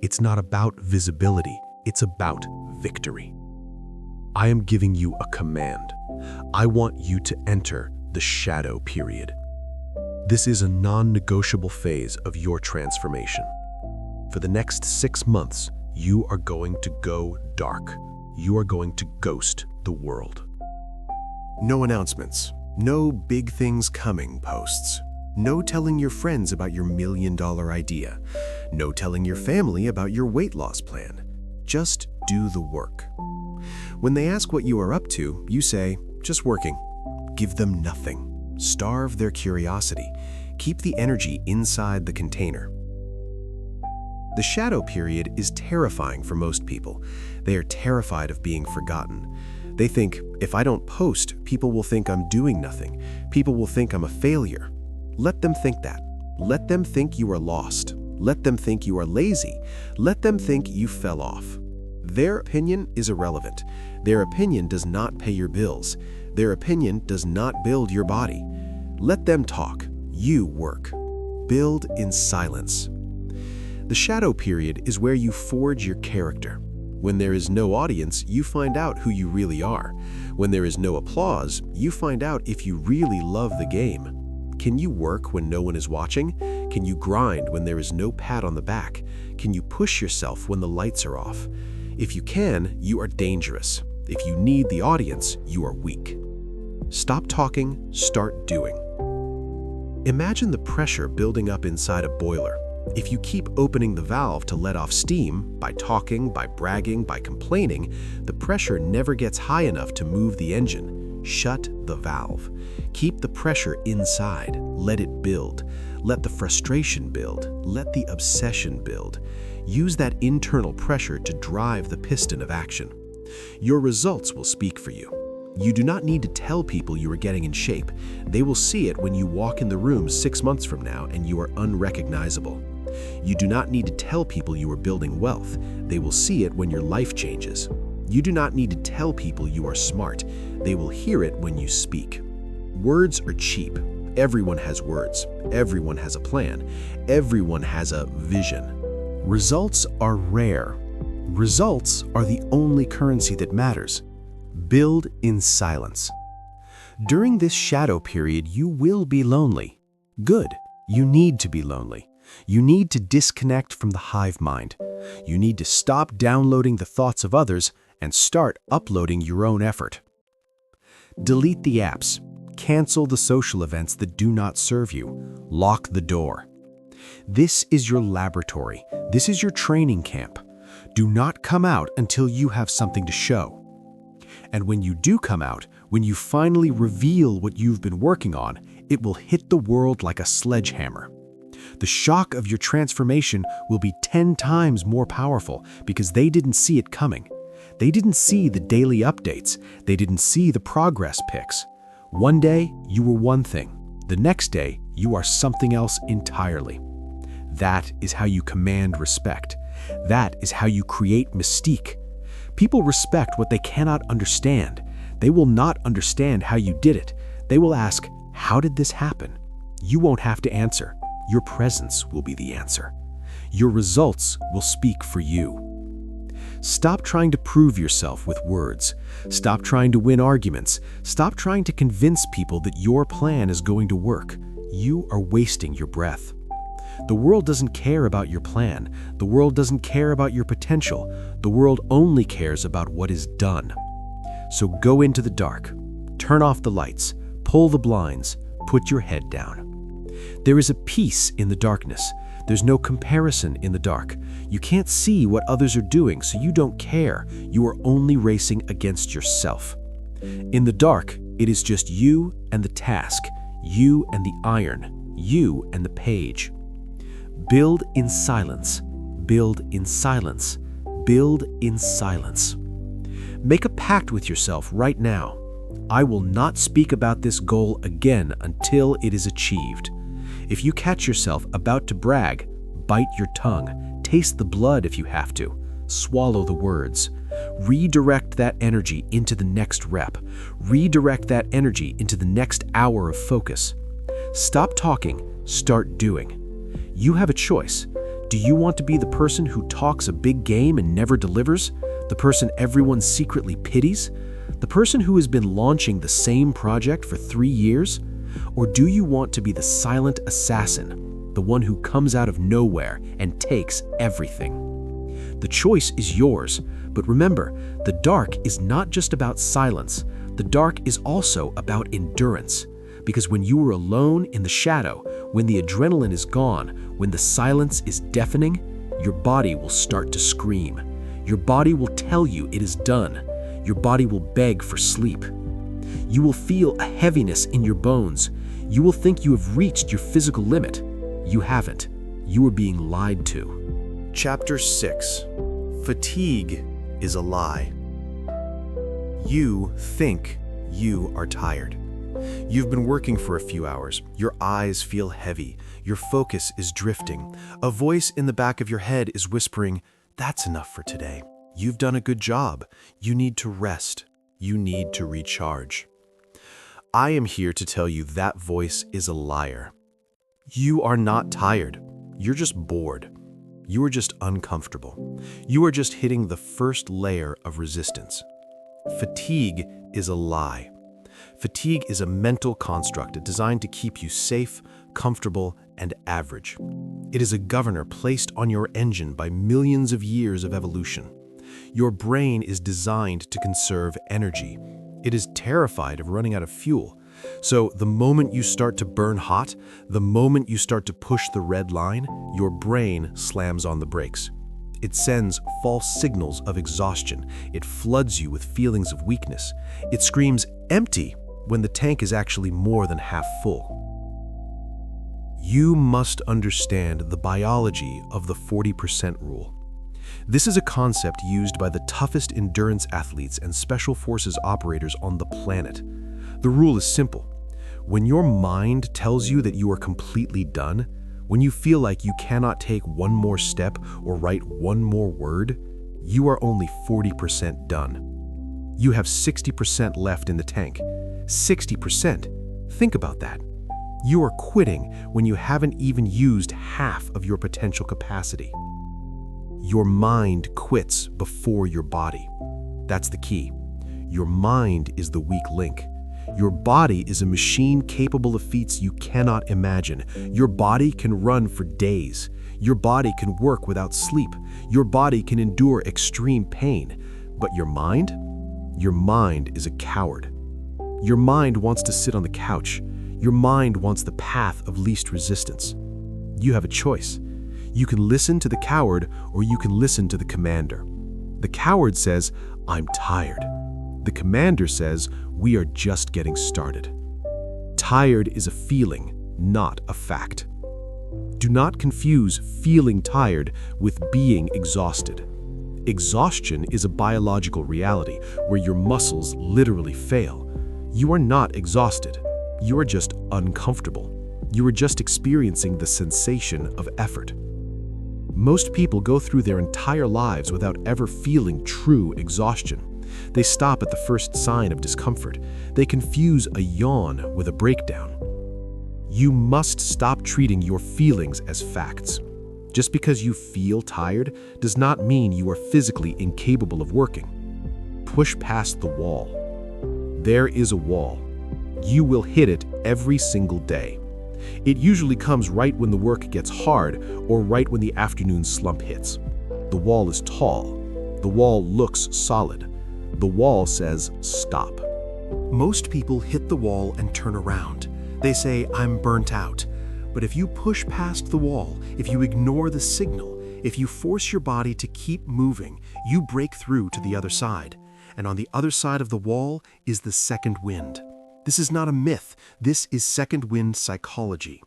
B: It's not about visibility. It's about victory. I am giving you a command. I want you to enter the shadow period. This is a non-negotiable phase of your transformation. For the next 6 months, you are going to go dark. You are going to ghost the world.
A: No announcements, no big things coming posts, no telling your friends about your $1 million idea, no telling your family about your weight loss plan. Just do the work. When they ask what you are up to, you say, just working. Give them nothing. Starve their curiosity. Keep the energy inside the container. The shadow period is terrifying for most people. They are terrified of being forgotten. They think, if I don't post, people will think I'm doing nothing. People will think I'm a failure. Let them think that. Let them think you are lost. Let them think you are lazy. Let them think you fell off. Their opinion is irrelevant. Their opinion does not pay your bills. Their opinion does not build your body. Let them talk. You work. Build in silence. The shadow period is where you forge your character. When there is no audience, you find out who you really are. When there is no applause, you find out if you really love the game. Can you work when no one is watching? Can you grind when there is no pat on the back? Can you push yourself when the lights are off? If you can, you are dangerous. If you need the audience, you are weak. Stop talking, start doing. Imagine the pressure building up inside a boiler. If you keep opening the valve to let off steam, by talking, by bragging, by complaining, the pressure never gets high enough to move the engine. Shut the valve. Keep the pressure inside. Let it build. Let the frustration build. Let the obsession build. Use that internal pressure to drive the piston of action. Your results will speak for you. You do not need to tell people you are getting in shape. They will see it when you walk in the room 6 months from now and you are unrecognizable. You do not need to tell people you are building wealth. They will see it when your life changes. You do not need to tell people you are smart. They will hear it when you speak. Words are cheap. Everyone has words. Everyone has a plan. Everyone has a vision. Results are rare. Results are the only currency that matters. Build in silence. During this shadow period, you will be lonely. Good. You need to be lonely. You need to disconnect from the hive mind. You need to stop downloading the thoughts of others and start uploading your own effort. Delete the apps. Cancel the social events that do not serve you. Lock the door. This is your laboratory. This is your training camp. Do not come out until you have something to show. And when you do come out, when you finally reveal what you've been working on, it will hit the world like a sledgehammer. The shock of your transformation will be 10 times more powerful because they didn't see it coming. They didn't see the daily updates. They didn't see the progress pics. One day, you were one thing. The next day, you are something else entirely. That is how you command respect. That is how you create mystique. People respect what they cannot understand. They will not understand how you did it. They will ask, how did this happen? You won't have to answer. Your presence will be the answer. Your results will speak for you. Stop trying to prove yourself with words. Stop trying to win arguments. Stop trying to convince people that your plan is going to work. You are wasting your breath. The world doesn't care about your plan. The world doesn't care about your potential. The world only cares about what is done. So go into the dark. Turn off the lights. Pull the blinds. Put your head down. There is a peace in the darkness. There's no comparison in the dark. You can't see what others are doing, so you don't care. You are only racing against yourself. In the dark, it is just you and the task, you and the iron, you and the page. Build in silence, build in silence, build in silence. Make a pact with yourself right now. I will not speak about this goal again until it is achieved. If you catch yourself about to brag, bite your tongue, taste the blood if you have to, swallow the words. Redirect that energy into the next rep. Redirect that energy into the next hour of focus. Stop talking, start doing. You have a choice. Do you want to be the person who talks a big game and never delivers? The person everyone secretly pities? The person who has been launching the same project for 3 years? Or do you want to be the silent assassin, the one who comes out of nowhere and takes everything? The choice is yours, but remember, the dark is not just about silence. The dark is also about endurance. Because when you are alone in the shadow, when the adrenaline is gone, when the silence is deafening, your body will start to scream. Your body will tell you it is done. Your body will beg for sleep. You will feel a heaviness in your bones. You will think you have reached your physical limit. You haven't. You are being lied to.
B: Chapter 6. Fatigue is a lie. You think you are tired. You've been working for a few hours. Your eyes feel heavy. Your focus is drifting. A voice in the back of your head is whispering, "That's enough for today. You've done a good job. You need to rest. You need to recharge." I am here to tell you that voice is a liar. You are not tired. You're just bored. You are just uncomfortable. You are just hitting the first layer of resistance. Fatigue is a lie. Fatigue is a mental construct designed to keep you safe, comfortable, and average. It is a governor placed on your engine by millions of years of evolution. Your brain is designed to conserve energy. It is terrified of running out of fuel. So the moment you start to burn hot, the moment you start to push the red line, your brain slams on the brakes. It sends false signals of exhaustion. It floods you with feelings of weakness. It screams empty when the tank is actually more than half full. You must understand the biology of the 40% rule. This is a concept used by the toughest endurance athletes and special forces operators on the planet. The rule is simple. When your mind tells you that you are completely done, when you feel like you cannot take one more step or write one more word, you are only 40% done. You have 60% left in the tank. 60%. Think about that. You are quitting when you haven't even used half of your potential capacity. Your mind quits before your body. That's the key. Your mind is the weak link. Your body is a machine capable of feats you cannot imagine. Your body can run for days. Your body can work without sleep. Your body can endure extreme pain. But your mind? Your mind is a coward. Your mind wants to sit on the couch. Your mind wants the path of least resistance. You have a choice. You can listen to the coward or you can listen to the commander. The coward says, "I'm tired." The commander says, "We are just getting started." Tired is a feeling, not a fact. Do not confuse feeling tired with being exhausted. Exhaustion is a biological reality where your muscles literally fail. You are not exhausted. You are just uncomfortable. You are just experiencing the sensation of effort. Most people go through their entire lives without ever feeling true exhaustion. They stop at the first sign of discomfort. They confuse a yawn with a breakdown. You must stop treating your feelings as facts. Just because you feel tired does not mean you are physically incapable of working. Push past the wall. There is a wall. You will hit it every single day. It usually comes right when the work gets hard or right when the afternoon slump hits. The wall is tall. The wall looks solid. The wall says, stop. Most people hit the wall and turn around. They say, "I'm burnt out." But if you push past the wall, if you ignore the signal, if you force your body to keep moving, you break through to the other side. And on the other side of the wall is the second wind. This is not a myth. This is second wind psychology.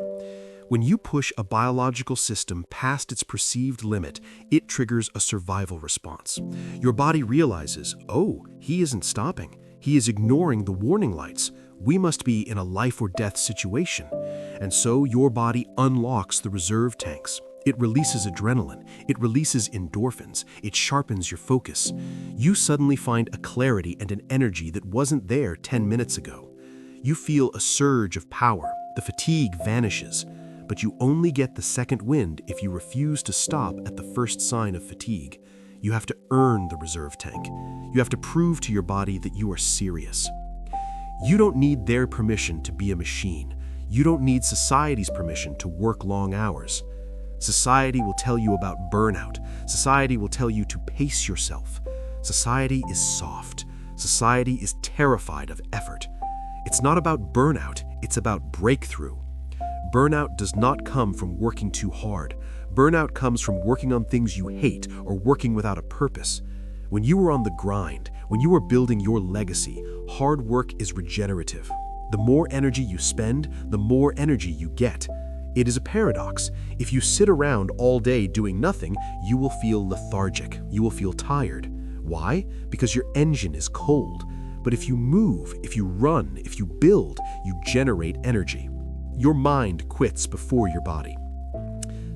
B: When you push a biological system past its perceived limit, it triggers a survival response. Your body realizes, oh, he isn't stopping. He is ignoring the warning lights. We must be in a life or death situation. And so your body unlocks the reserve tanks. It releases adrenaline. It releases endorphins. It sharpens your focus. You suddenly find a clarity and an energy that wasn't there 10 minutes ago. You feel a surge of power. The fatigue vanishes. But you only get the second wind if you refuse to stop at the first sign of fatigue. You have to earn the reserve tank. You have to prove to your body that you are serious. You don't need their permission to be a machine. You don't need society's permission to work long hours. Society will tell you about burnout. Society will tell you to pace yourself. Society is soft. Society is terrified of effort. It's not about burnout, it's about breakthrough. Burnout does not come from working too hard. Burnout comes from working on things you hate or working without a purpose. When you are on the grind, when you are building your legacy, hard work is regenerative. The more energy you spend, the more energy you get. It is a paradox. If you sit around all day doing nothing, you will feel lethargic. You will feel tired. Why? Because your engine is cold. But if you move, if you run, if you build, you generate energy. Your mind quits before your body.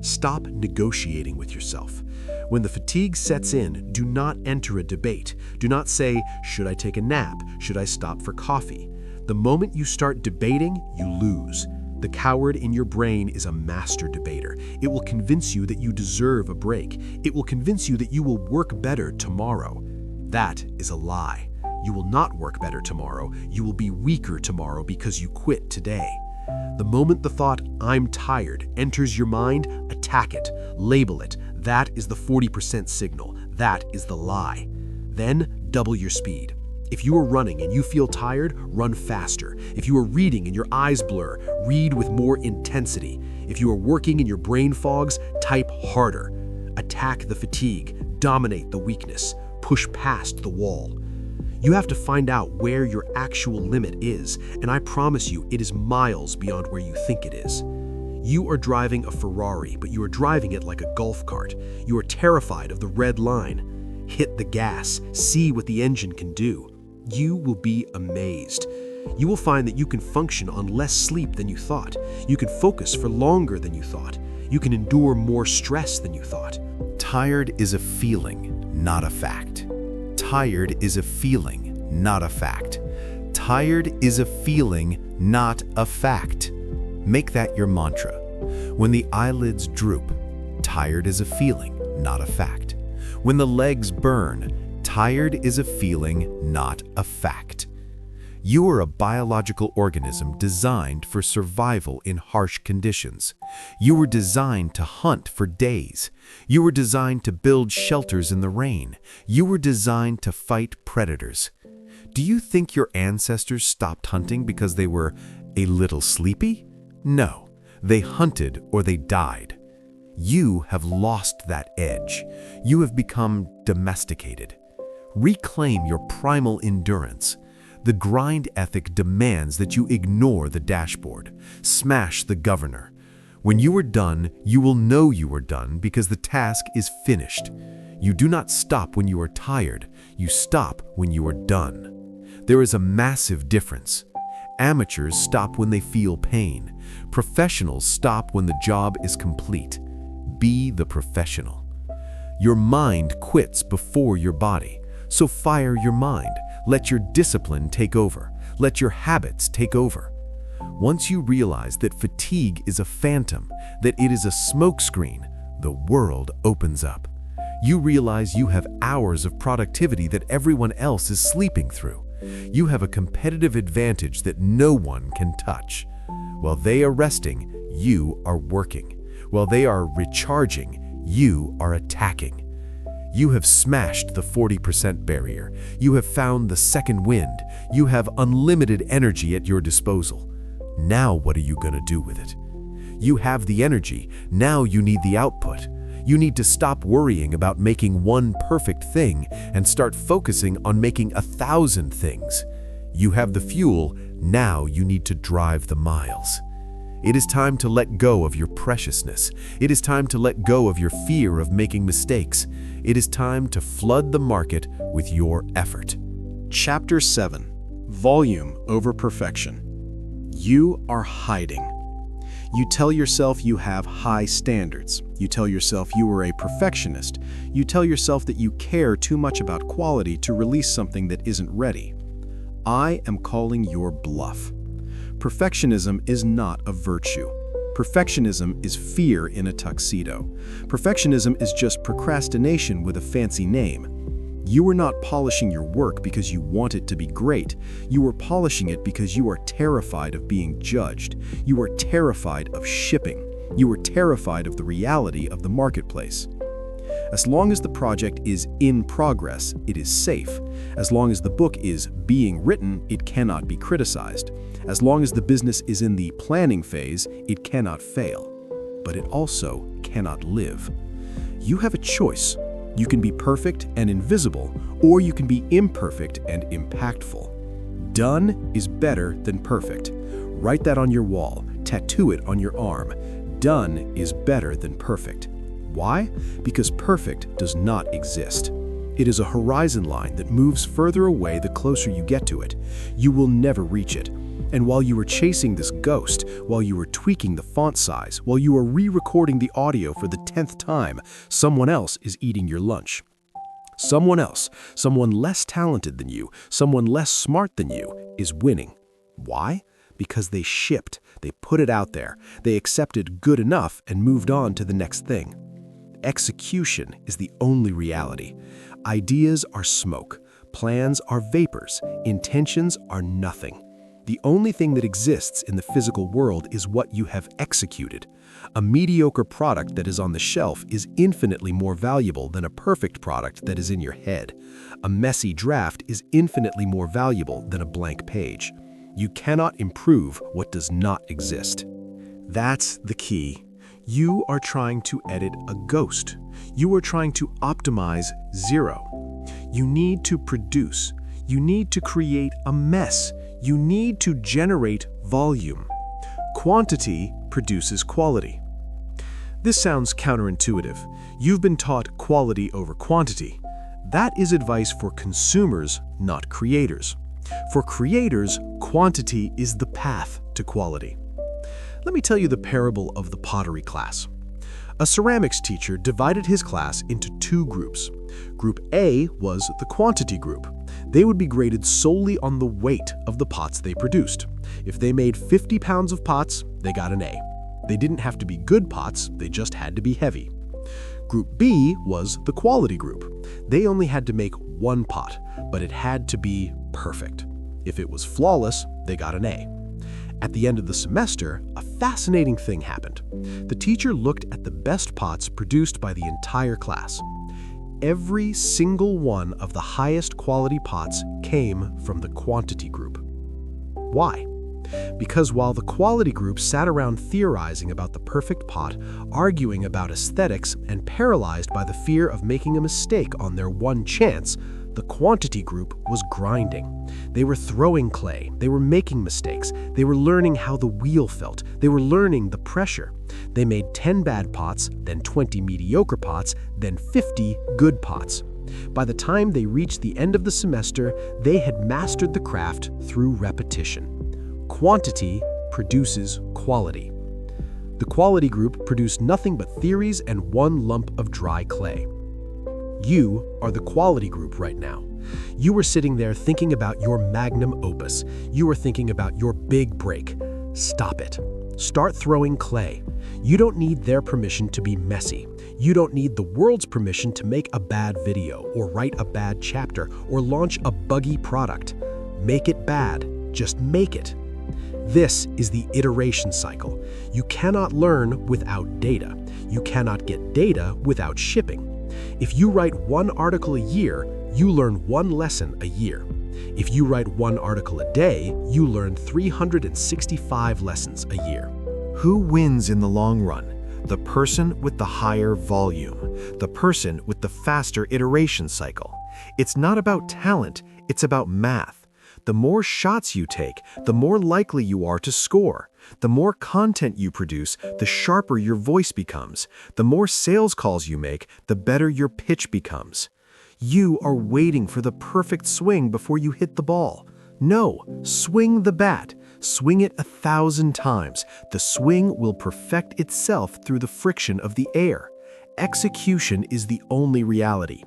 B: Stop negotiating with yourself. When the fatigue sets in, do not enter a debate. Do not say, should I take a nap? Should I stop for coffee? The moment you start debating, you lose. The coward in your brain is a master debater. It will convince you that you deserve a break. It will convince you that you will work better tomorrow. That is a lie. You will not work better tomorrow. You will be weaker tomorrow because you quit today. The moment the thought, I'm tired, enters your mind, attack it, label it. That is the 40% signal. That is the lie. Then double your speed. If you are running and you feel tired, run faster. If you are reading and your eyes blur, read with more intensity. If you are working and your brain fogs, type harder. Attack the fatigue, dominate the weakness, push past the wall. You have to find out where your actual limit is, and I promise you it is miles beyond where you think it is. You are driving a Ferrari, but you are driving it like a golf cart. You are terrified of the red line. Hit the gas, see what the engine can do. You will be amazed. You will find that you can function on less sleep than you thought. You can focus for longer than you thought. You can endure more stress than you thought.
A: Tired is a feeling, not a fact. Tired is a feeling, not a fact. Tired is a feeling, not a fact. Make that your mantra. When the eyelids droop, tired is a feeling, not a fact. When the legs burn, tired is a feeling, not a fact. You are a biological organism designed for survival in harsh conditions. You were designed to hunt for days. You were designed to build shelters in the rain. You were designed to fight predators. Do you think your ancestors stopped hunting because they were a little sleepy? No, they hunted or they died. You have lost that edge. You have become domesticated. Reclaim your primal endurance. The grind ethic demands that you ignore the dashboard, smash the governor. When you are done, you will know you are done because the task is finished. You do not stop when you are tired. You stop when you are done. There is a massive difference. Amateurs stop when they feel pain. Professionals stop when the job is complete. Be the professional. Your mind quits before your body, so fire your mind. Let your discipline take over. Let your habits take over. Once you realize that fatigue is a phantom, that it is a smokescreen, the world opens up. You realize you have hours of productivity that everyone else is sleeping through. You have a competitive advantage that no one can touch. While they are resting, you are working. While they are recharging, you are attacking. You have smashed the 40% barrier. You have found the second wind. You have unlimited energy at your disposal. Now what are you going to do with it? You have the energy, now you need the output. You need to stop worrying about making one perfect thing and start focusing on making 1,000 things. You have the fuel, now you need to drive the miles. It is time to let go of your preciousness. It is time to let go of your fear of making mistakes. It is time to flood the market with your effort.
B: Chapter 7. Volume over perfection. You are hiding. You tell yourself you have high standards. You tell yourself you are a perfectionist. You tell yourself that you care too much about quality to release something that isn't ready. I am calling your bluff. Perfectionism is not a virtue. Perfectionism is fear in a tuxedo. Perfectionism is just procrastination with a fancy name. You are not polishing your work because you want it to be great. You are polishing it because you are terrified of being judged. You are terrified of shipping. You are terrified of the reality of the marketplace. As long as the project is in progress, it is safe. As long as the book is being written, it cannot be criticized. As long as the business is in the planning phase, it cannot fail. But it also cannot live. You have a choice. You can be perfect and invisible, or you can be imperfect and impactful. Done is better than perfect. Write that on your wall. Tattoo it on your arm. Done is better than perfect. Why? Because perfect does not exist. It is a horizon line that moves further away the closer you get to it. You will never reach it. And while you are chasing this ghost, while you are tweaking the font size, while you are re-recording the audio for the 10th time, someone else is eating your lunch. Someone else, someone less talented than you, someone less smart than you, is winning. Why? Because they shipped, they put it out there, they accepted good enough and moved on to the next thing. Execution is the only reality. Ideas are smoke, plans are vapors, intentions are nothing. The only thing that exists in the physical world is what you have executed. A mediocre product that is on the shelf is infinitely more valuable than a perfect product that is in your head. A messy draft is infinitely more valuable than a blank page. You cannot improve what does not exist. That's the key. You are trying to edit a ghost. You are trying to optimize zero. You need to produce. You need to create a mess. You need to generate volume. Quantity produces quality. This sounds counterintuitive. You've been taught quality over quantity. That is advice for consumers, not creators. For creators, quantity is the path to quality. Let me tell you the parable of the pottery class. A ceramics teacher divided his class into two groups. Group A was the quantity group. They would be graded solely on the weight of the pots they produced. If they made 50 pounds of pots, they got an A. They didn't have to be good pots, they just had to be heavy. Group B was the quality group. They only had to make one pot, but it had to be perfect. If it was flawless, they got an A. At the end of the semester, a fascinating thing happened. The teacher looked at the best pots produced by the entire class. Every single one of the highest quality pots came from the quantity group. Why? Because while the quality group sat around theorizing about the perfect pot, arguing about aesthetics, and paralyzed by the fear of making a mistake on their one chance, the quantity group was grinding. They were throwing clay, they were making mistakes, they were learning how the wheel felt, they were learning the pressure. They made 10 bad pots, then 20 mediocre pots, then 50 good pots. By the time they reached the end of the semester, they had mastered the craft through repetition. Quantity produces quality. The quality group produced nothing but theories and one lump of dry clay. You are the quality group right now. You are sitting there thinking about your magnum opus. You are thinking about your big break. Stop it. Start throwing clay. You don't need their permission to be messy. You don't need the world's permission to make a bad video or write a bad chapter or launch a buggy product. Make it bad. Just make it. This is the iteration cycle. You cannot learn without data. You cannot get data without shipping. If you write one article a year, you learn one lesson a year. If you write one article a day, you learn 365 lessons a year. Who wins in the long run? The person with the higher volume, the person with the faster iteration cycle. It's not about talent, it's about math. The more shots you take, the more likely you are to score. The more content you produce, the sharper your voice becomes. The more sales calls you make, the better your pitch becomes. You are waiting for the perfect swing before you hit the ball. No, swing the bat. Swing it 1,000 times. The swing will perfect itself through the friction of the air. Execution is the only reality.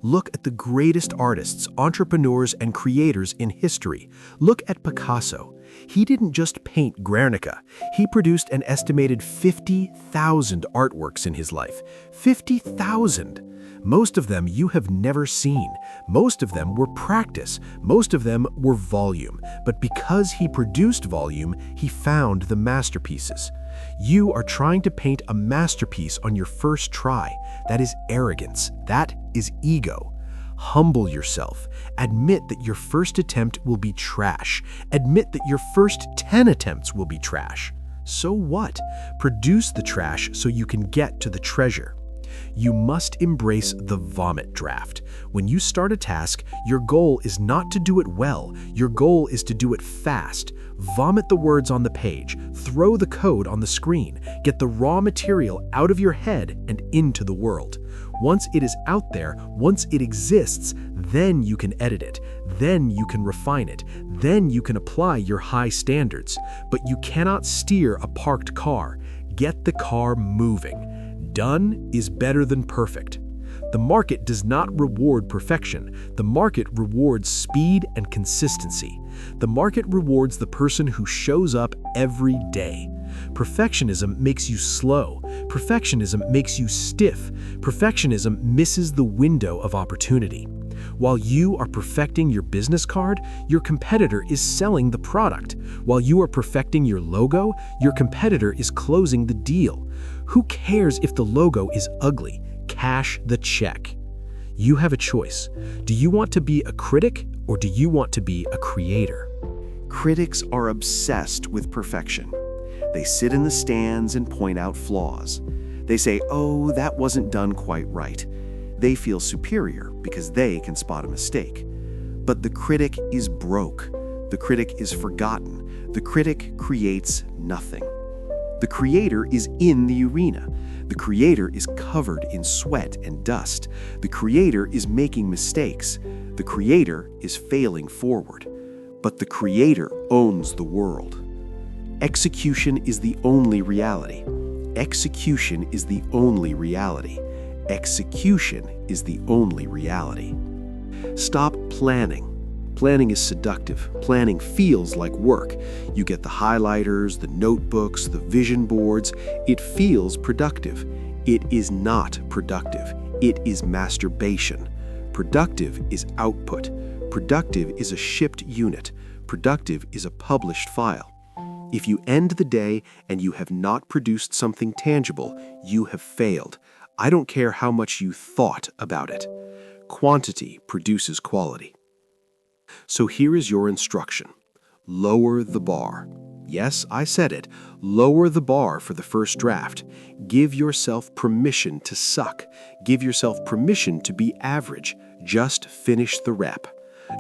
B: Look at the greatest artists, entrepreneurs, and creators in history. Look at Picasso. He didn't just paint Guernica. He produced an estimated 50,000 artworks in his life. 50,000! Most of them you have never seen. Most of them were practice. Most of them were volume. But because he produced volume, he found the masterpieces. You are trying to paint a masterpiece on your first try. That is arrogance. That is ego. Humble yourself. Admit that your first attempt will be trash. Admit that your first 10 attempts will be trash. So what? Produce the trash so you can get to the treasure. You must embrace the vomit draft. When you start a task, your goal is not to do it well. Your goal is to do it fast. Vomit the words on the page. Throw the code on the screen. Get the raw material out of your head and into the world. Once it is out there, once it exists, then you can edit it. Then you can refine it. Then you can apply your high standards. But you cannot steer a parked car. Get the car moving. Done is better than perfect. The market does not reward perfection. The market rewards speed and consistency. The market rewards the person who shows up every day. Perfectionism makes you slow. Perfectionism makes you stiff. Perfectionism misses the window of opportunity. While you are perfecting your business card, your competitor is selling the product. While you are perfecting your logo, your competitor is closing the deal. Who cares if the logo is ugly? Cash the check. You have a choice. Do you want to be a critic or do you want to be a creator?
A: Critics are obsessed with perfection. They sit in the stands and point out flaws. They say, "Oh, that wasn't done quite right." They feel superior because they can spot a mistake. But the critic is broke. The critic is forgotten. The critic creates nothing. The creator is in the arena. The creator is covered in sweat and dust. The creator is making mistakes. The creator is failing forward. But the creator owns the world. Execution is the only reality. Execution is the only reality. Execution is the only reality. Stop planning. Planning is seductive. Planning feels like work. You get the highlighters, the notebooks, the vision boards. It feels productive. It is not productive. It is masturbation. Productive is output. Productive is a shipped unit. Productive is a published file. If you end the day and you have not produced something tangible, you have failed. I don't care how much you thought about it. Quantity produces quality. So here is your instruction. Lower the bar. Yes, I said it. Lower the bar for the first draft. Give yourself permission to suck. Give yourself permission to be average. Just finish the rep.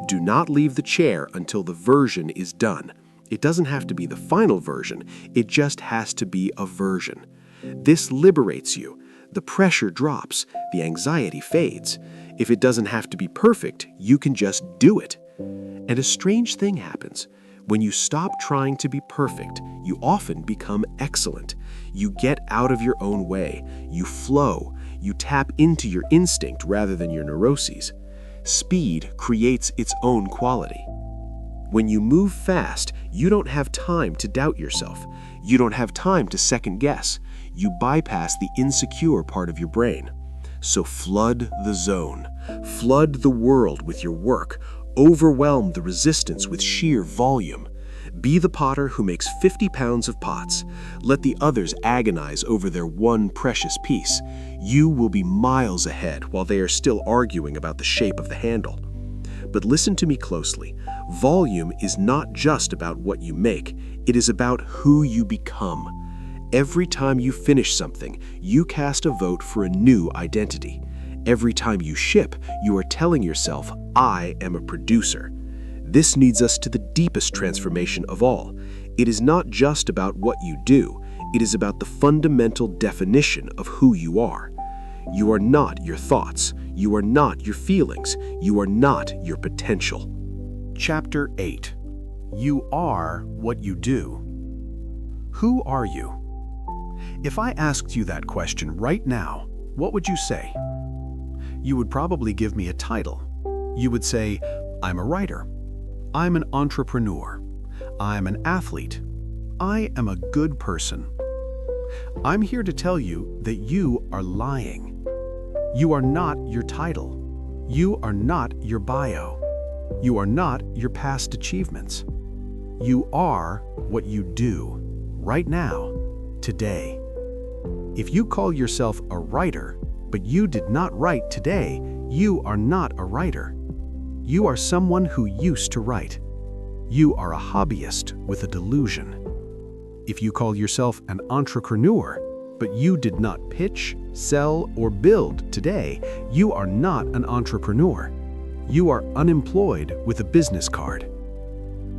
A: Do not leave the chair until the version is done. It doesn't have to be the final version. It just has to be a version. This liberates you. The pressure drops. The anxiety fades. If it doesn't have to be perfect, you can just do it. And a strange thing happens. When you stop trying to be perfect, you often become excellent. You get out of your own way. You flow. You tap into your instinct rather than your neuroses. Speed creates its own quality. When you move fast, you don't have time to doubt yourself. You don't have time to second guess. You bypass the insecure part of your brain. So flood the zone. Flood the world with your work. Overwhelm the resistance with sheer volume. Be the potter who makes 50 pounds of pots. Let the others agonize over their one precious piece. You will be miles ahead while they are still arguing about the shape of the handle. But listen to me closely. Volume is not just about what you make. It is about who you become.
B: Every time you finish something, you cast a vote for a new identity. Every time you ship, you are telling yourself, I am a producer. This leads us to the deepest transformation of all. It is not just about what you do, it is about the fundamental definition of who you are. You are not your thoughts, you are not your feelings, you are not your potential.
A: Chapter 8. You are what you do. Who are you? If I asked you that question right now, what would you say? You would probably give me a title. You would say, I'm a writer. I'm an entrepreneur. I'm an athlete. I am a good person. I'm here to tell you that you are lying. You are not your title. You are not your bio. You are not your past achievements. You are what you do, right now, today. If you call yourself a writer, but you did not write today, you are not a writer. You are someone who used to write. You are a hobbyist with a delusion. If you call yourself an entrepreneur, but you did not pitch, sell, or build today, you are not an entrepreneur. You are unemployed with a business card.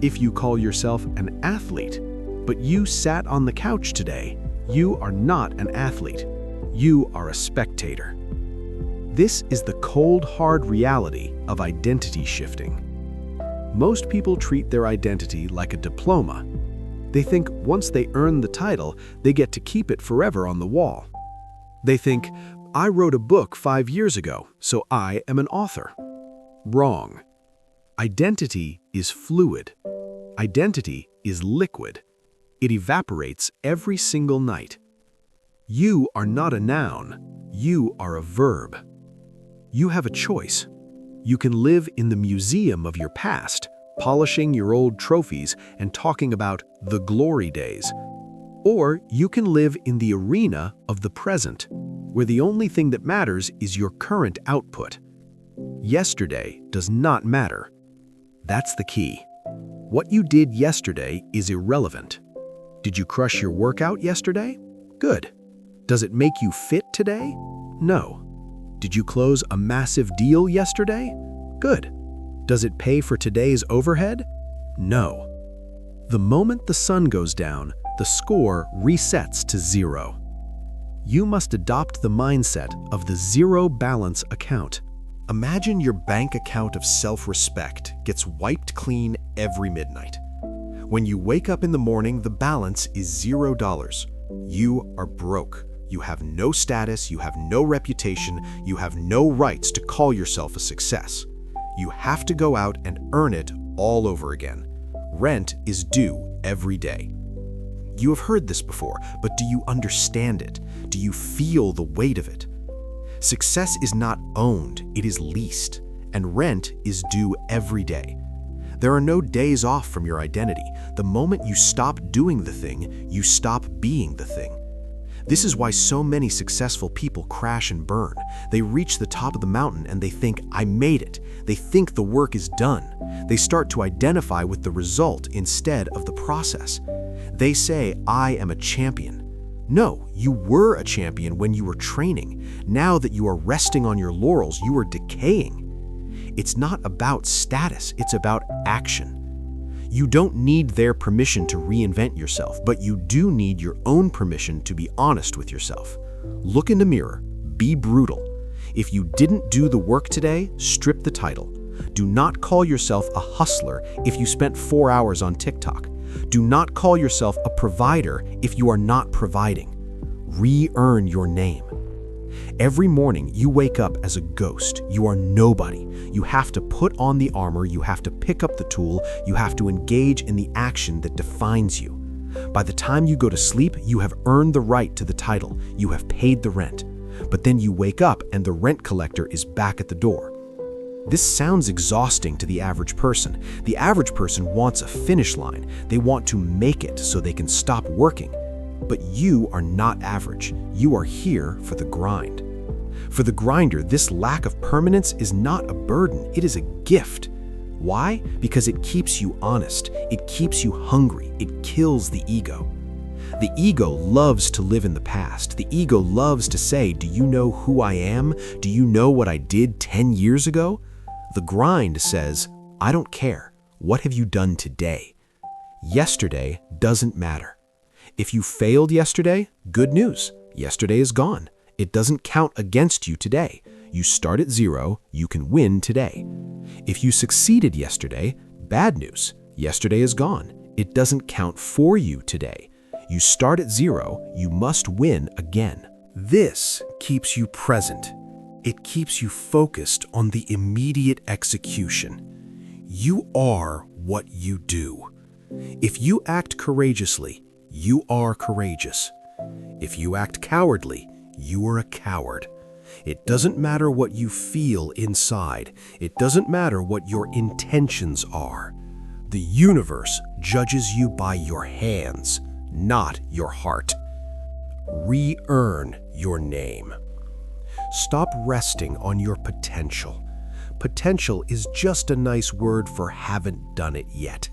A: If you call yourself an athlete, but you sat on the couch today, you are not an athlete. You are a spectator. This is the cold, hard reality of identity shifting. Most people treat their identity like a diploma. They think once they earn the title, they get to keep it forever on the wall. They think, I wrote a book 5 years ago, so I am an author. Wrong. Identity is fluid. Identity is liquid. It evaporates every single night. You are not a noun. You are a verb. You have a choice. You can live in the museum of your past, polishing your old trophies and talking about the glory days. Or you can live in the arena of the present, where the only thing that matters is your current output. Yesterday does not matter. That's the key. What you did yesterday is irrelevant. Did you crush your workout yesterday? Good. Does it make you fit today? No. Did you close a massive deal yesterday? Good. Does it pay for today's overhead? No. The moment the sun goes down, the score resets to 0. You must adopt the mindset of the zero balance account. Imagine your bank account of self-respect gets wiped clean every midnight. When you wake up in the morning, the balance is $0. You are broke. You have no status, you have no reputation, you have no rights to call yourself a success. You have to go out and earn it all over again. Rent is due every day. You have heard this before, but do you understand it? Do you feel the weight of it? Success is not owned, it is leased, and rent is due every day. There are no days off from your identity. The moment you stop doing the thing, you stop being the thing. This is why so many successful people crash and burn. They reach the top of the mountain and they think, I made it. They think the work is done. They start to identify with the result instead of the process. They say, I am a champion. No, you were a champion when you were training. Now that you are resting on your laurels, you are decaying. It's not about status, it's about action. You don't need their permission to reinvent yourself, but you do need your own permission to be honest with yourself. Look in the mirror, be brutal. If you didn't do the work today, strip the title. Do not call yourself a hustler if you spent 4 hours on TikTok. Do not call yourself a provider if you are not providing. Re-earn your name. Every morning you wake up as a ghost. You are nobody. You have to put on the armor, you have to pick up the tool, you have to engage in the action that defines you. By the time you go to sleep, you have earned the right to the title. You have paid the rent. But then you wake up and the rent collector is back at the door. This sounds exhausting to the average person. The average person wants a finish line. They want to make it so they can stop working. But you are not average. You are here for the grind. For the grinder, this lack of permanence is not a burden, it is a gift. Why? Because it keeps you honest, it keeps you hungry, it kills the ego. The ego loves to live in the past. The ego loves to say, do you know who I am? Do you know what I did 10 years ago? The grind says, I don't care. What have you done today? Yesterday doesn't matter. If you failed yesterday, good news. Yesterday is gone. It doesn't count against you today. You start at 0, you can win today. If you succeeded yesterday, bad news. Yesterday is gone. It doesn't count for you today. You start at 0, you must win again. This keeps you present. It keeps you focused on the immediate execution. You are what you do. If you act courageously, you are courageous. If you act cowardly, you are a coward. It doesn't matter what you feel inside. It doesn't matter what your intentions are. The universe judges you by your hands, not your heart. Re-earn your name. Stop resting on your potential. Potential is just a nice word for haven't done it yet.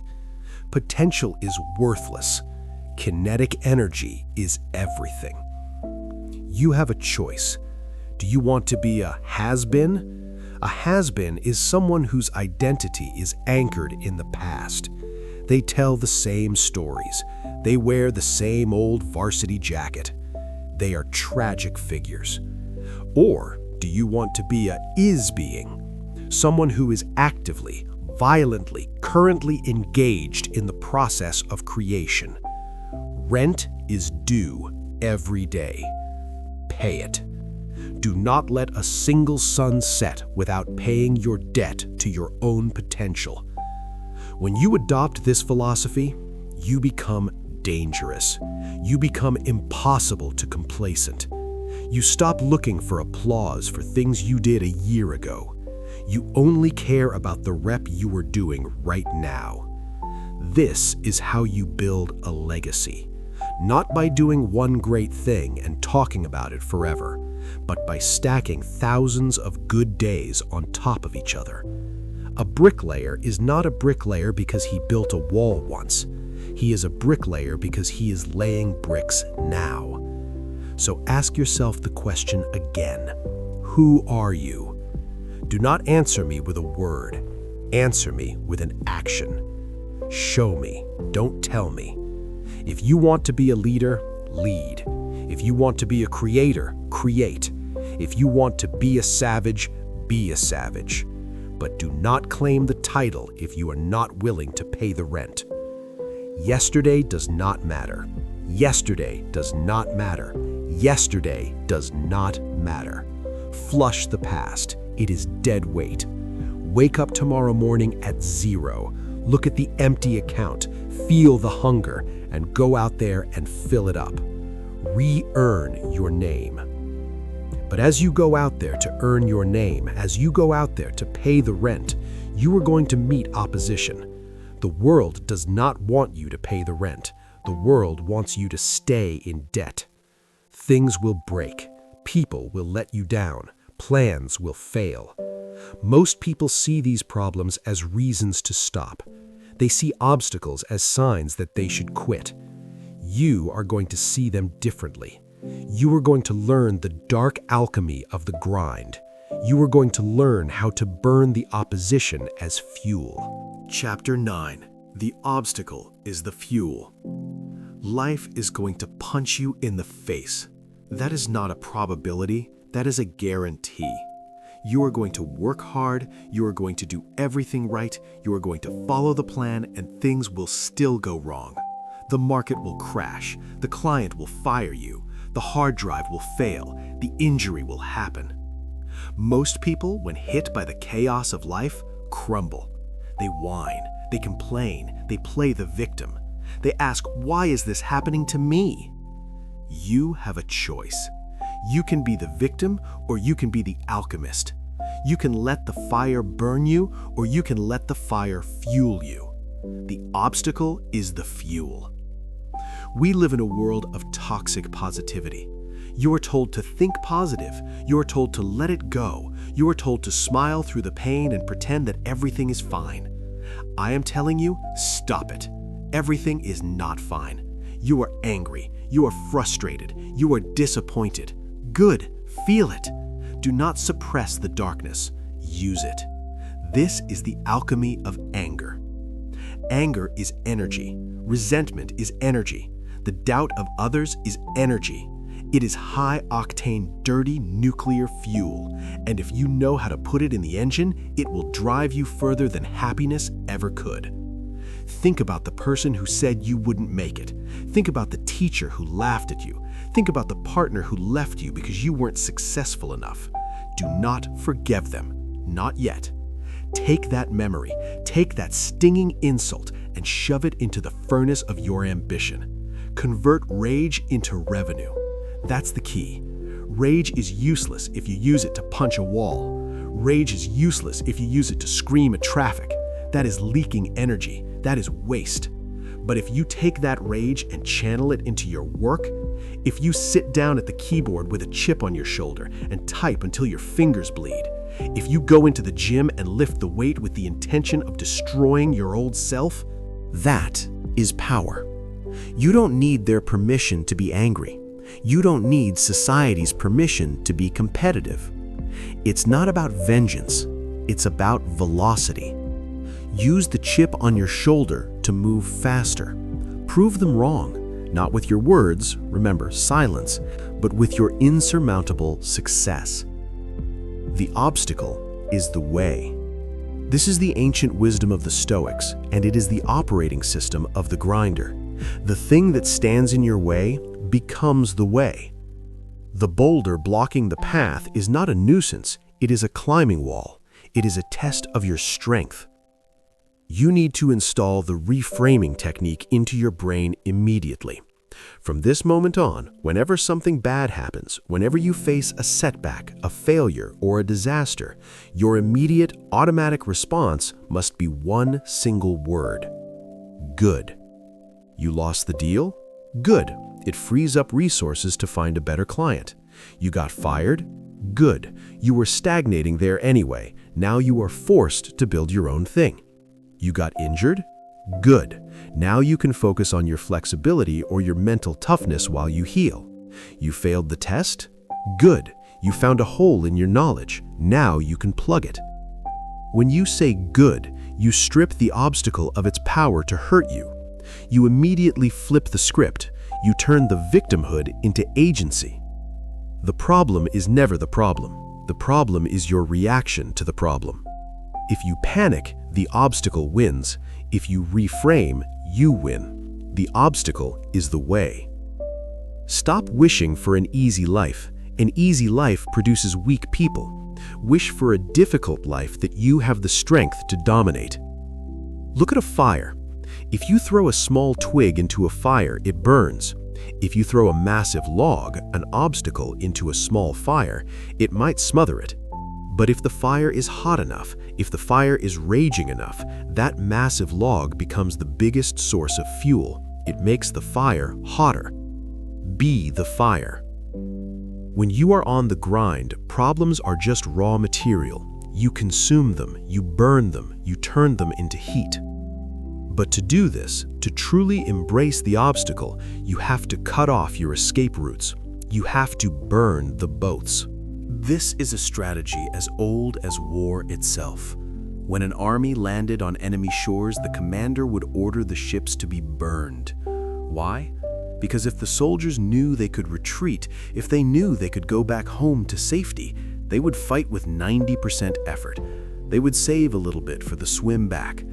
A: Potential is worthless. Kinetic energy is everything. You have a choice. Do you want to be a has-been? A has-been is someone whose identity is anchored in the past. They tell the same stories. They wear the same old varsity jacket. They are tragic figures. Or do you want to be a is-being? Someone who is actively, violently, currently engaged in the process of creation. Rent is due every day. Pay it. Do not let a single sun set without paying your debt to your own potential. When you adopt this philosophy, you become dangerous. You become impossible to complacent. You stop looking for applause for things you did a year ago. You only care about the rep you are doing right now. This is how you build a legacy. Not by doing one great thing and talking about it forever, but by stacking thousands of good days on top of each other. A bricklayer is not a bricklayer because he built a wall once. He is a bricklayer because he is laying bricks now. So ask yourself the question again. Who are you? Do not answer me with a word. Answer me with an action. Show me, don't tell me. If you want to be a leader, lead. If you want to be a creator, create. If you want to be a savage, be a savage. But do not claim the title if you are not willing to pay the rent. Yesterday does not matter. Yesterday does not matter. Yesterday does not matter. Flush the past. It is dead weight. Wake up tomorrow morning at 0. Look at the empty account. Feel the hunger and go out there and fill it up. Re-earn your name. But as you go out there to earn your name, as you go out there to pay the rent, you are going to meet opposition. The world does not want you to pay the rent. The world wants you to stay in debt. Things will break. People will let you down. Plans will fail. Most people see these problems as reasons to stop. They see obstacles as signs that they should quit. You are going to see them differently. You are going to learn the dark alchemy of the grind. You are going to learn how to burn the opposition as fuel. Chapter 9. The obstacle is the fuel. Life is going to punch you in the face. That is not a probability, that is a guarantee. You are going to work hard, you are going to do everything right, you are going to follow the plan, and things will still go wrong. The market will crash, the client will fire you, the hard drive will fail, the injury will happen. Most people, when hit by the chaos of life, crumble. They whine, they complain, they play the victim. They ask, why is this happening to me? You have a choice. You can be the victim or you can be the alchemist. You can let the fire burn you or you can let the fire fuel you. The obstacle is the fuel. We live in a world of toxic positivity. You are told to think positive. You are told to let it go. You are told to smile through the pain and pretend that everything is fine. I am telling you, stop it. Everything is not fine.
B: You are angry. You are frustrated. You are disappointed. Good. Feel it. Do not suppress the darkness. Use it. This is the alchemy of anger. Anger is energy. Resentment is energy. The doubt of others is energy. It is high-octane, dirty nuclear fuel, and if you know how to put it in the engine, it will drive you further than happiness ever could. Think about the person who said you wouldn't make it. Think about the teacher who laughed at you. Think about the partner who left you because you weren't successful enough. Do not forgive them. Not yet. Take that memory, take that stinging insult, and shove it into the furnace of your ambition. Convert rage into revenue. That's the key. Rage is useless if you use it to punch a wall. Rage is useless if you use it to scream at traffic. That is leaking energy. That is waste. But if you take that rage and channel it into your work, if you sit down at the keyboard with a chip on your shoulder and type until your fingers bleed, if you go into the gym and lift the weight with the intention of destroying your old self, that is power. You don't need their permission to be angry. You don't need society's permission to be competitive. It's not about vengeance. It's about velocity. Use the chip on your shoulder to move faster. Prove them wrong, not with your words, remember, silence, but with your insurmountable success. The obstacle is the way. This is the ancient wisdom of the Stoics, and it is the operating system of the grinder. The thing that stands in your way becomes the way. The boulder blocking the path is not a nuisance, it is a climbing wall. It is a test of your strength. You need to install the reframing technique into your brain immediately. From this moment on, whenever something bad happens, whenever you face a setback, a failure, or a disaster, your immediate automatic response must be one single word: good. You lost the deal? Good. It frees up resources to find a better client. You got fired? Good. You were stagnating there anyway. Now you are forced to build your own thing. You got injured? Good. Now you can focus on your flexibility or your mental toughness while you heal. You failed the test? Good. You found a hole in your knowledge. Now you can plug it. When you say good, you strip the obstacle of its power to hurt you. You immediately flip the script. You turn the victimhood into agency. The problem is never the problem. The problem is your reaction to the problem. If you panic, the obstacle wins. If you reframe, you win. The obstacle is the way. Stop wishing for an easy life. An easy life produces weak people. Wish for a difficult life that you have the strength to dominate. Look at a fire. If you throw a small twig into a fire, it burns. If you throw a massive log, an obstacle, into a small fire, it might smother it. But if the fire is hot enough, if the fire is raging enough, that massive log becomes the biggest source of fuel. It makes the fire hotter. Be the fire. When you are on the grind, problems are just raw material. You consume them, you burn them, you turn them into heat. But to do this, to truly embrace the obstacle, you have to cut off your escape routes. You have to burn the boats. This is a strategy as old as war itself. When an army landed on enemy shores, the commander would order the ships to be burned. Why? Because if the soldiers knew they could retreat, if they knew they could go back home to safety, they would fight with 90% effort. They would save a little bit for the swim back.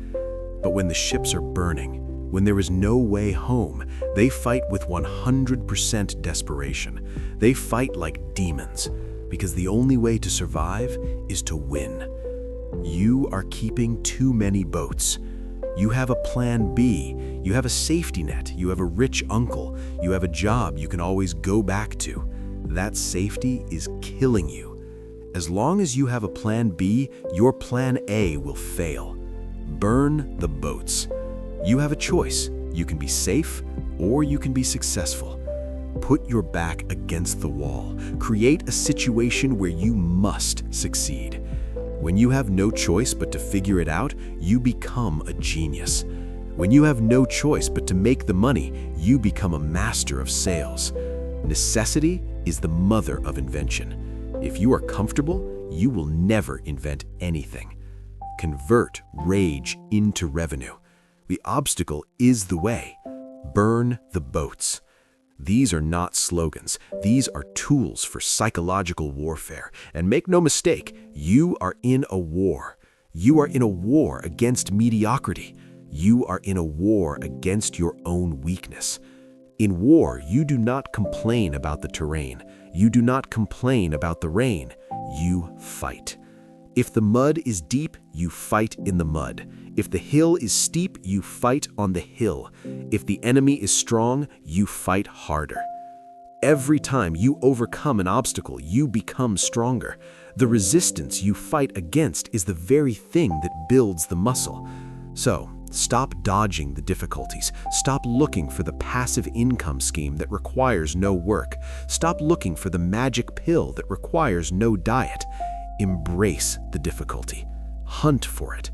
B: But when the ships are burning, when there is no way home, they fight with 100% desperation. They fight like demons, because the only way to survive is to win. You are keeping too many boats. You have a plan B, you have a safety net, you have a rich uncle, you have a job you can always go back to. That safety is killing you. As long as you have a plan B, your plan A will fail. Burn the boats. You have a choice. You can be safe or you can be successful. Put your back against the wall. Create a situation where you must succeed. When you have no choice but to figure it out, you become a genius.
A: When you have no choice but to make the money, you become a master of sales. Necessity is the mother of invention. If you are comfortable, you will never invent anything. Convert rage into revenue. The obstacle is the way. Burn the boats. These are not slogans. These are tools for psychological warfare. And make no mistake, you are in a war. You are in a war against mediocrity. You are in a war against your own weakness. In war, you do not complain about the terrain. You do not complain about the rain. You fight. If the mud is deep, you fight in the mud. If the hill is steep, you fight on the hill. If the enemy is strong, you fight harder. Every time you overcome an obstacle, you become stronger. The resistance you fight against is the very thing that builds the muscle. So, stop dodging the difficulties. Stop looking for the passive income scheme that requires no work. Stop looking for the magic pill that requires no diet. Embrace the difficulty. Hunt for it.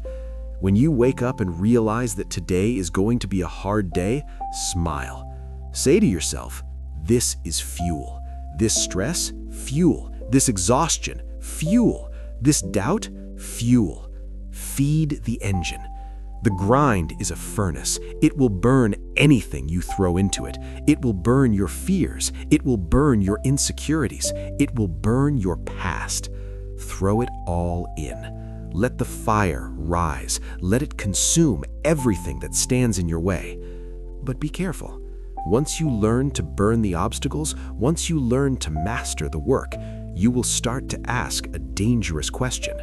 A: When you wake up and realize that today is going to be a hard day, smile. Say to yourself, this is fuel. This stress, fuel. This exhaustion, fuel. This doubt, fuel. Feed the engine. The grind is a furnace. It will burn anything you throw into it. It will burn your fears. It will burn your insecurities. It will burn your past. Throw it all in. Let the fire rise. Let it consume everything that stands in your way. But be careful. Once you learn to burn the obstacles, once you learn to master the work, you will start to ask a dangerous question.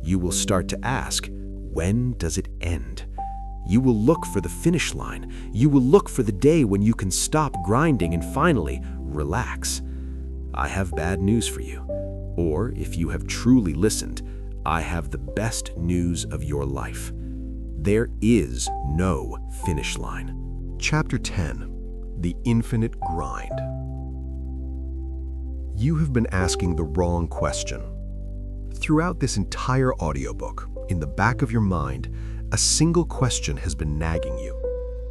A: You will start to ask, when does it end? You will look for the finish line. You will look for the day when you can stop grinding and finally relax. I have bad news for you. Or, if you have truly listened, I have the best news of your life. There is no finish line.
B: Chapter 10. The Infinite Grind. You have been asking the wrong question. Throughout this entire audiobook, in the back of your mind, a single question has been nagging you.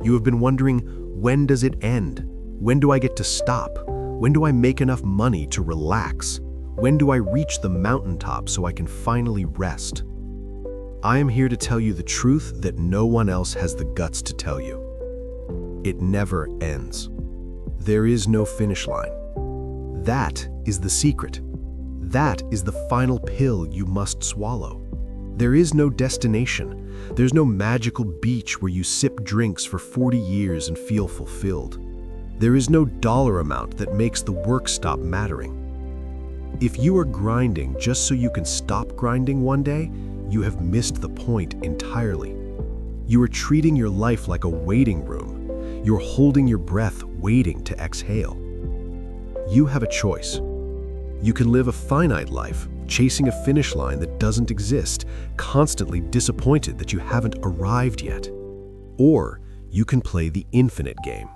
B: You have been wondering, when does it end? When do I get to stop? When do I make enough money to relax? When do I reach the mountaintop so I can finally rest? I am here to tell you the truth that no one else has the guts to tell you. It never ends. There is no finish line. That is the secret. That is the final pill you must swallow. There is no destination. There's no magical beach where you sip drinks for 40 years and feel fulfilled. There is no dollar amount that makes the work stop mattering. If you are grinding just so you can stop grinding one day, you have missed the point entirely. You are treating your life like a waiting room. You're holding your breath, waiting to exhale. You have a choice. You can live a finite life, chasing a finish line that doesn't exist, constantly disappointed that you haven't arrived yet. Or you can play the infinite game.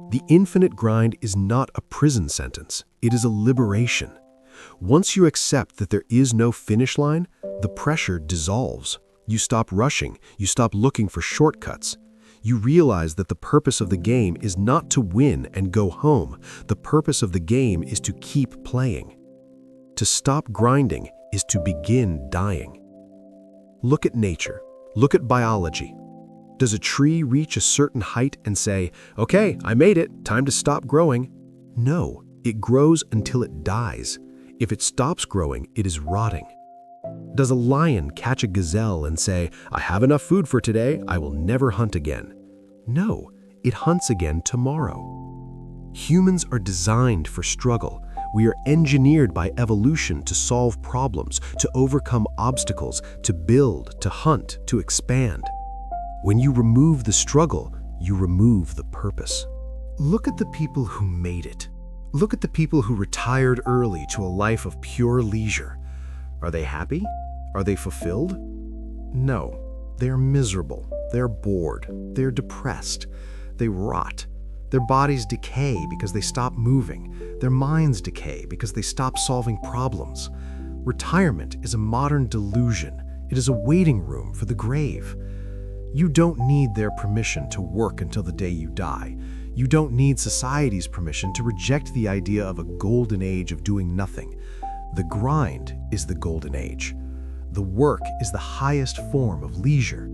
B: The infinite grind is not a prison sentence. It is a liberation. Once you accept that there is no finish line, the pressure dissolves. You stop rushing. You stop looking for shortcuts. You realize that the purpose of the game is not to win and go home. The purpose of the game is to keep playing. To stop grinding is to begin dying. Look at nature. Look at biology. Does a tree reach a certain height and say, "Okay, I made it, time to stop growing"? No, it grows until it dies. If it stops growing, it is rotting. Does a lion catch a gazelle and say, "I have enough food for today, I will never hunt again"? No, it hunts again tomorrow. Humans are designed for struggle. We are engineered by evolution to solve problems, to overcome obstacles, to build, to hunt, to expand. When you remove the struggle, you remove the purpose. Look at the people who made it. Look at the people who retired early to a life of pure leisure. Are they happy? Are they fulfilled? No, they're miserable. They're bored. They're depressed. They rot. Their bodies decay because they stop moving. Their minds decay because they stop solving problems. Retirement is a modern delusion. It is a waiting room for the grave. You don't need their permission to work until the day you die. You don't need society's permission to reject the idea of a golden age of doing nothing. The grind is the golden age. The work is the highest form of leisure.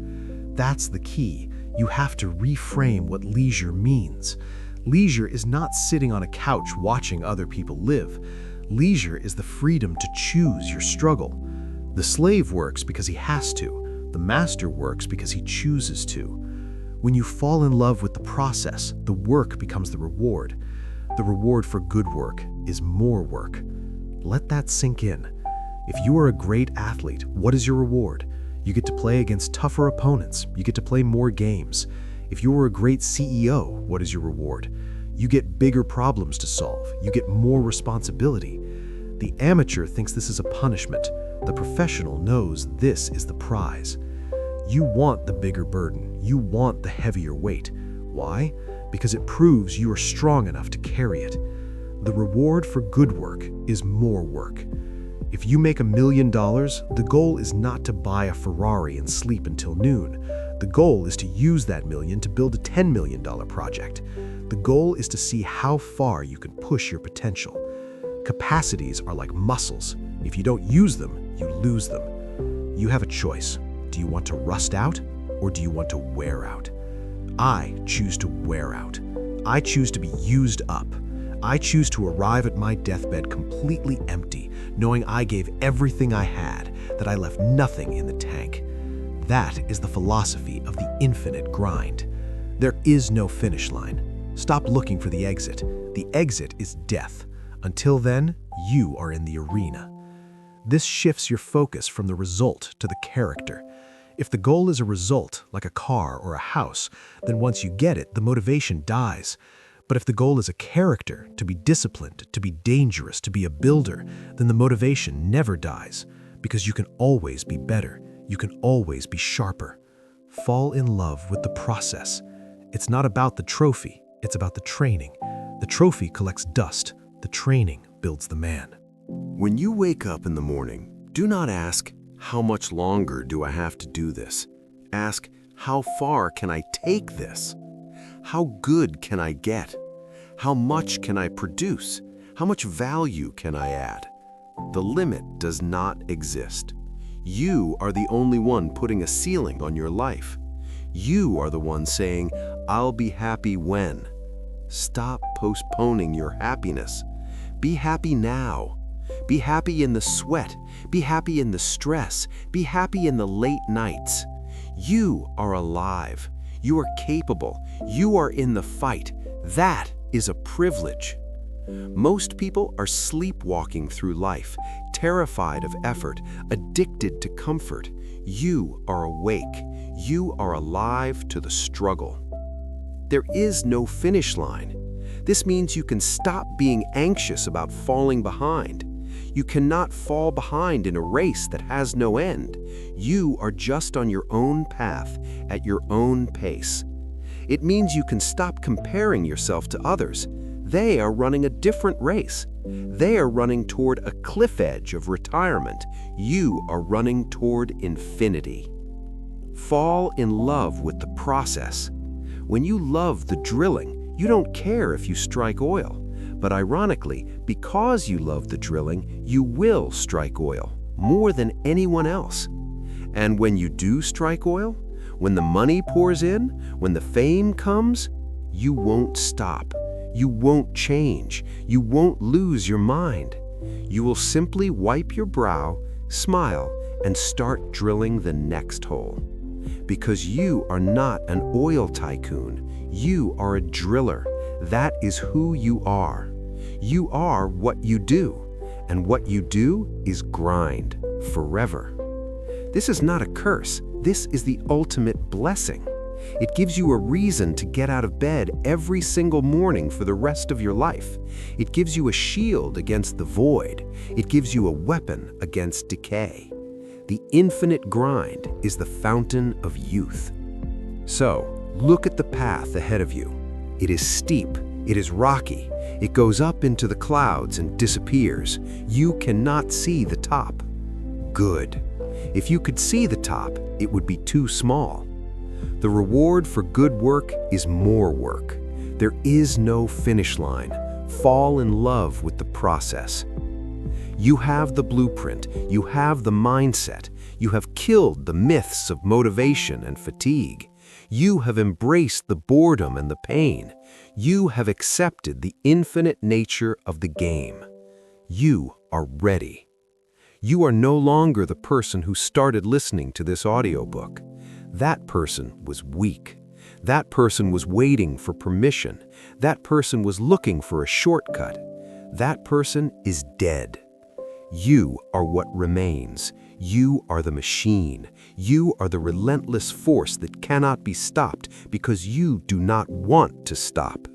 B: That's the key. You have to reframe what leisure means. Leisure is not sitting on a couch watching other people live. Leisure is the freedom to choose your struggle. The slave works because he has to. The master works because he chooses to. When you fall in love with the process, the work becomes the reward. The reward for good work is more work. Let that sink in. If you are a great athlete, what is your reward? You get to play against tougher opponents. You get to play more games. If you are a great CEO, what is your reward? You get bigger problems to solve. You get more responsibility. The amateur thinks this is a punishment. The professional knows this is the prize. You want the bigger burden. You want the heavier weight. Why? Because it proves you are strong enough to carry it. The reward for good work is more work. If you make $1 million, the goal is not to buy a Ferrari and sleep until noon. The goal is to use that million to build a $10 million project. The goal is to see how far you can push your potential. Capacities are like muscles. If you don't use them, you lose them. You have a choice. Do you want to rust out, or do you want to wear out? I choose to wear out. I choose to be used up. I choose to arrive at my deathbed completely empty, knowing I gave everything I had, that I left nothing in the tank. That is the philosophy of the infinite grind. There is no finish line. Stop looking for the exit. The exit is death. Until then, you are in the arena. This shifts your focus from the result to the character. If the goal is a result, like a car or a house, then once you get it, the motivation dies. But if the goal is a character, to be disciplined, to be dangerous, to be a builder, then the motivation never dies, because you can always be better. You can always be sharper. Fall in love with the process. It's not about the trophy, it's about the training. The trophy collects dust. The training builds the man.
C: When you wake up in the morning, do not ask, how much longer do I have to do this? Ask, how far can I take this? How good can I get? How much can I produce? How much value can I add? The limit does not exist. You are the only one putting a ceiling on your life. You are the one saying, I'll be happy when. Stop postponing your happiness. Be happy now. Be happy in the sweat. Be happy in the stress. Be happy in the late nights. You are alive. You are capable. You are in the fight. That is a privilege. Most people are sleepwalking through life, terrified of effort, addicted to comfort. You are awake. You are alive to the struggle. There is no finish line. This means you can stop being anxious about falling behind. You cannot fall behind in a race that has no end. You are just on your own path, at your own pace. It means you can stop comparing yourself to others. They are running a different race. They are running toward a cliff edge of retirement. You are running toward infinity. Fall in love with the process. When you love the drilling, you don't care if you strike oil. But ironically, because you love the drilling, you will strike oil more than anyone else. And when you do strike oil, when the money pours in, when the fame comes, you won't stop. You won't change. You won't lose your mind. You will simply wipe your brow, smile, and start drilling the next hole. Because you are not an oil tycoon. You are a driller. That is who you are. You are what you do, and what you do is grind forever. This is not a curse. This is the ultimate blessing. It gives you a reason to get out of bed every single morning for the rest of your life. It gives you a shield against the void. It gives you a weapon against decay. The infinite grind is the fountain of youth. So, look at the path ahead of you. It is steep. It is rocky. It goes up into the clouds and disappears. You cannot see the top. Good. If you could see the top, it would be too small. The reward for good work is more work. There is no finish line. Fall in love with the process. You have the blueprint, you have the mindset, you have killed the myths of motivation and fatigue. You have embraced the boredom and the pain. You have accepted the infinite nature of the game. You are ready. You are no longer the person who started listening to this audiobook. That person was weak. That person was waiting for permission. That person was looking for a shortcut. That person is dead. You are what remains. You are the machine. You are the relentless force that cannot be stopped because you do not want to stop.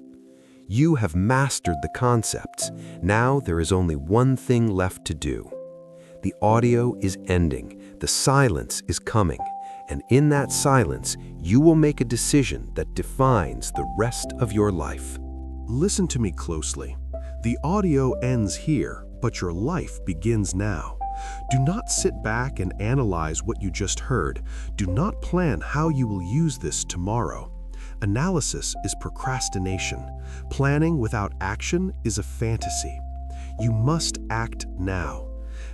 C: You have mastered the concepts. Now there is only one thing left to do. The audio is ending. The silence is coming. And in that silence, you will make a decision that defines the rest of your life.
B: Listen to me closely. The audio ends here, but your life begins now. Do not sit back and analyze what you just heard. Do not plan how you will use this tomorrow. Analysis is procrastination. Planning without action is a fantasy. You must act now.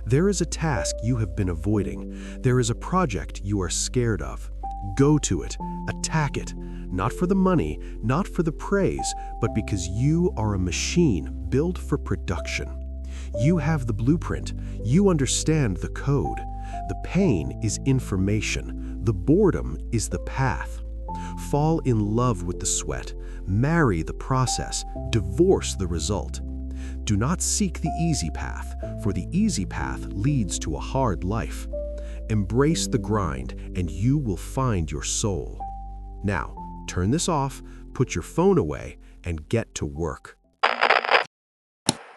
B: There is a task you have been avoiding. There is a project you are scared of. Go to it. Attack it. Not for the money, not for the praise, but because you are a machine built for production. You have the blueprint. You understand the code. The pain is information. The boredom is the path. Fall in love with the sweat. Marry the process. Divorce the result. Do not seek the easy path, for the easy path leads to a hard life. Embrace the grind, and you will find your soul. Now, turn this off, put your phone away, and get to work.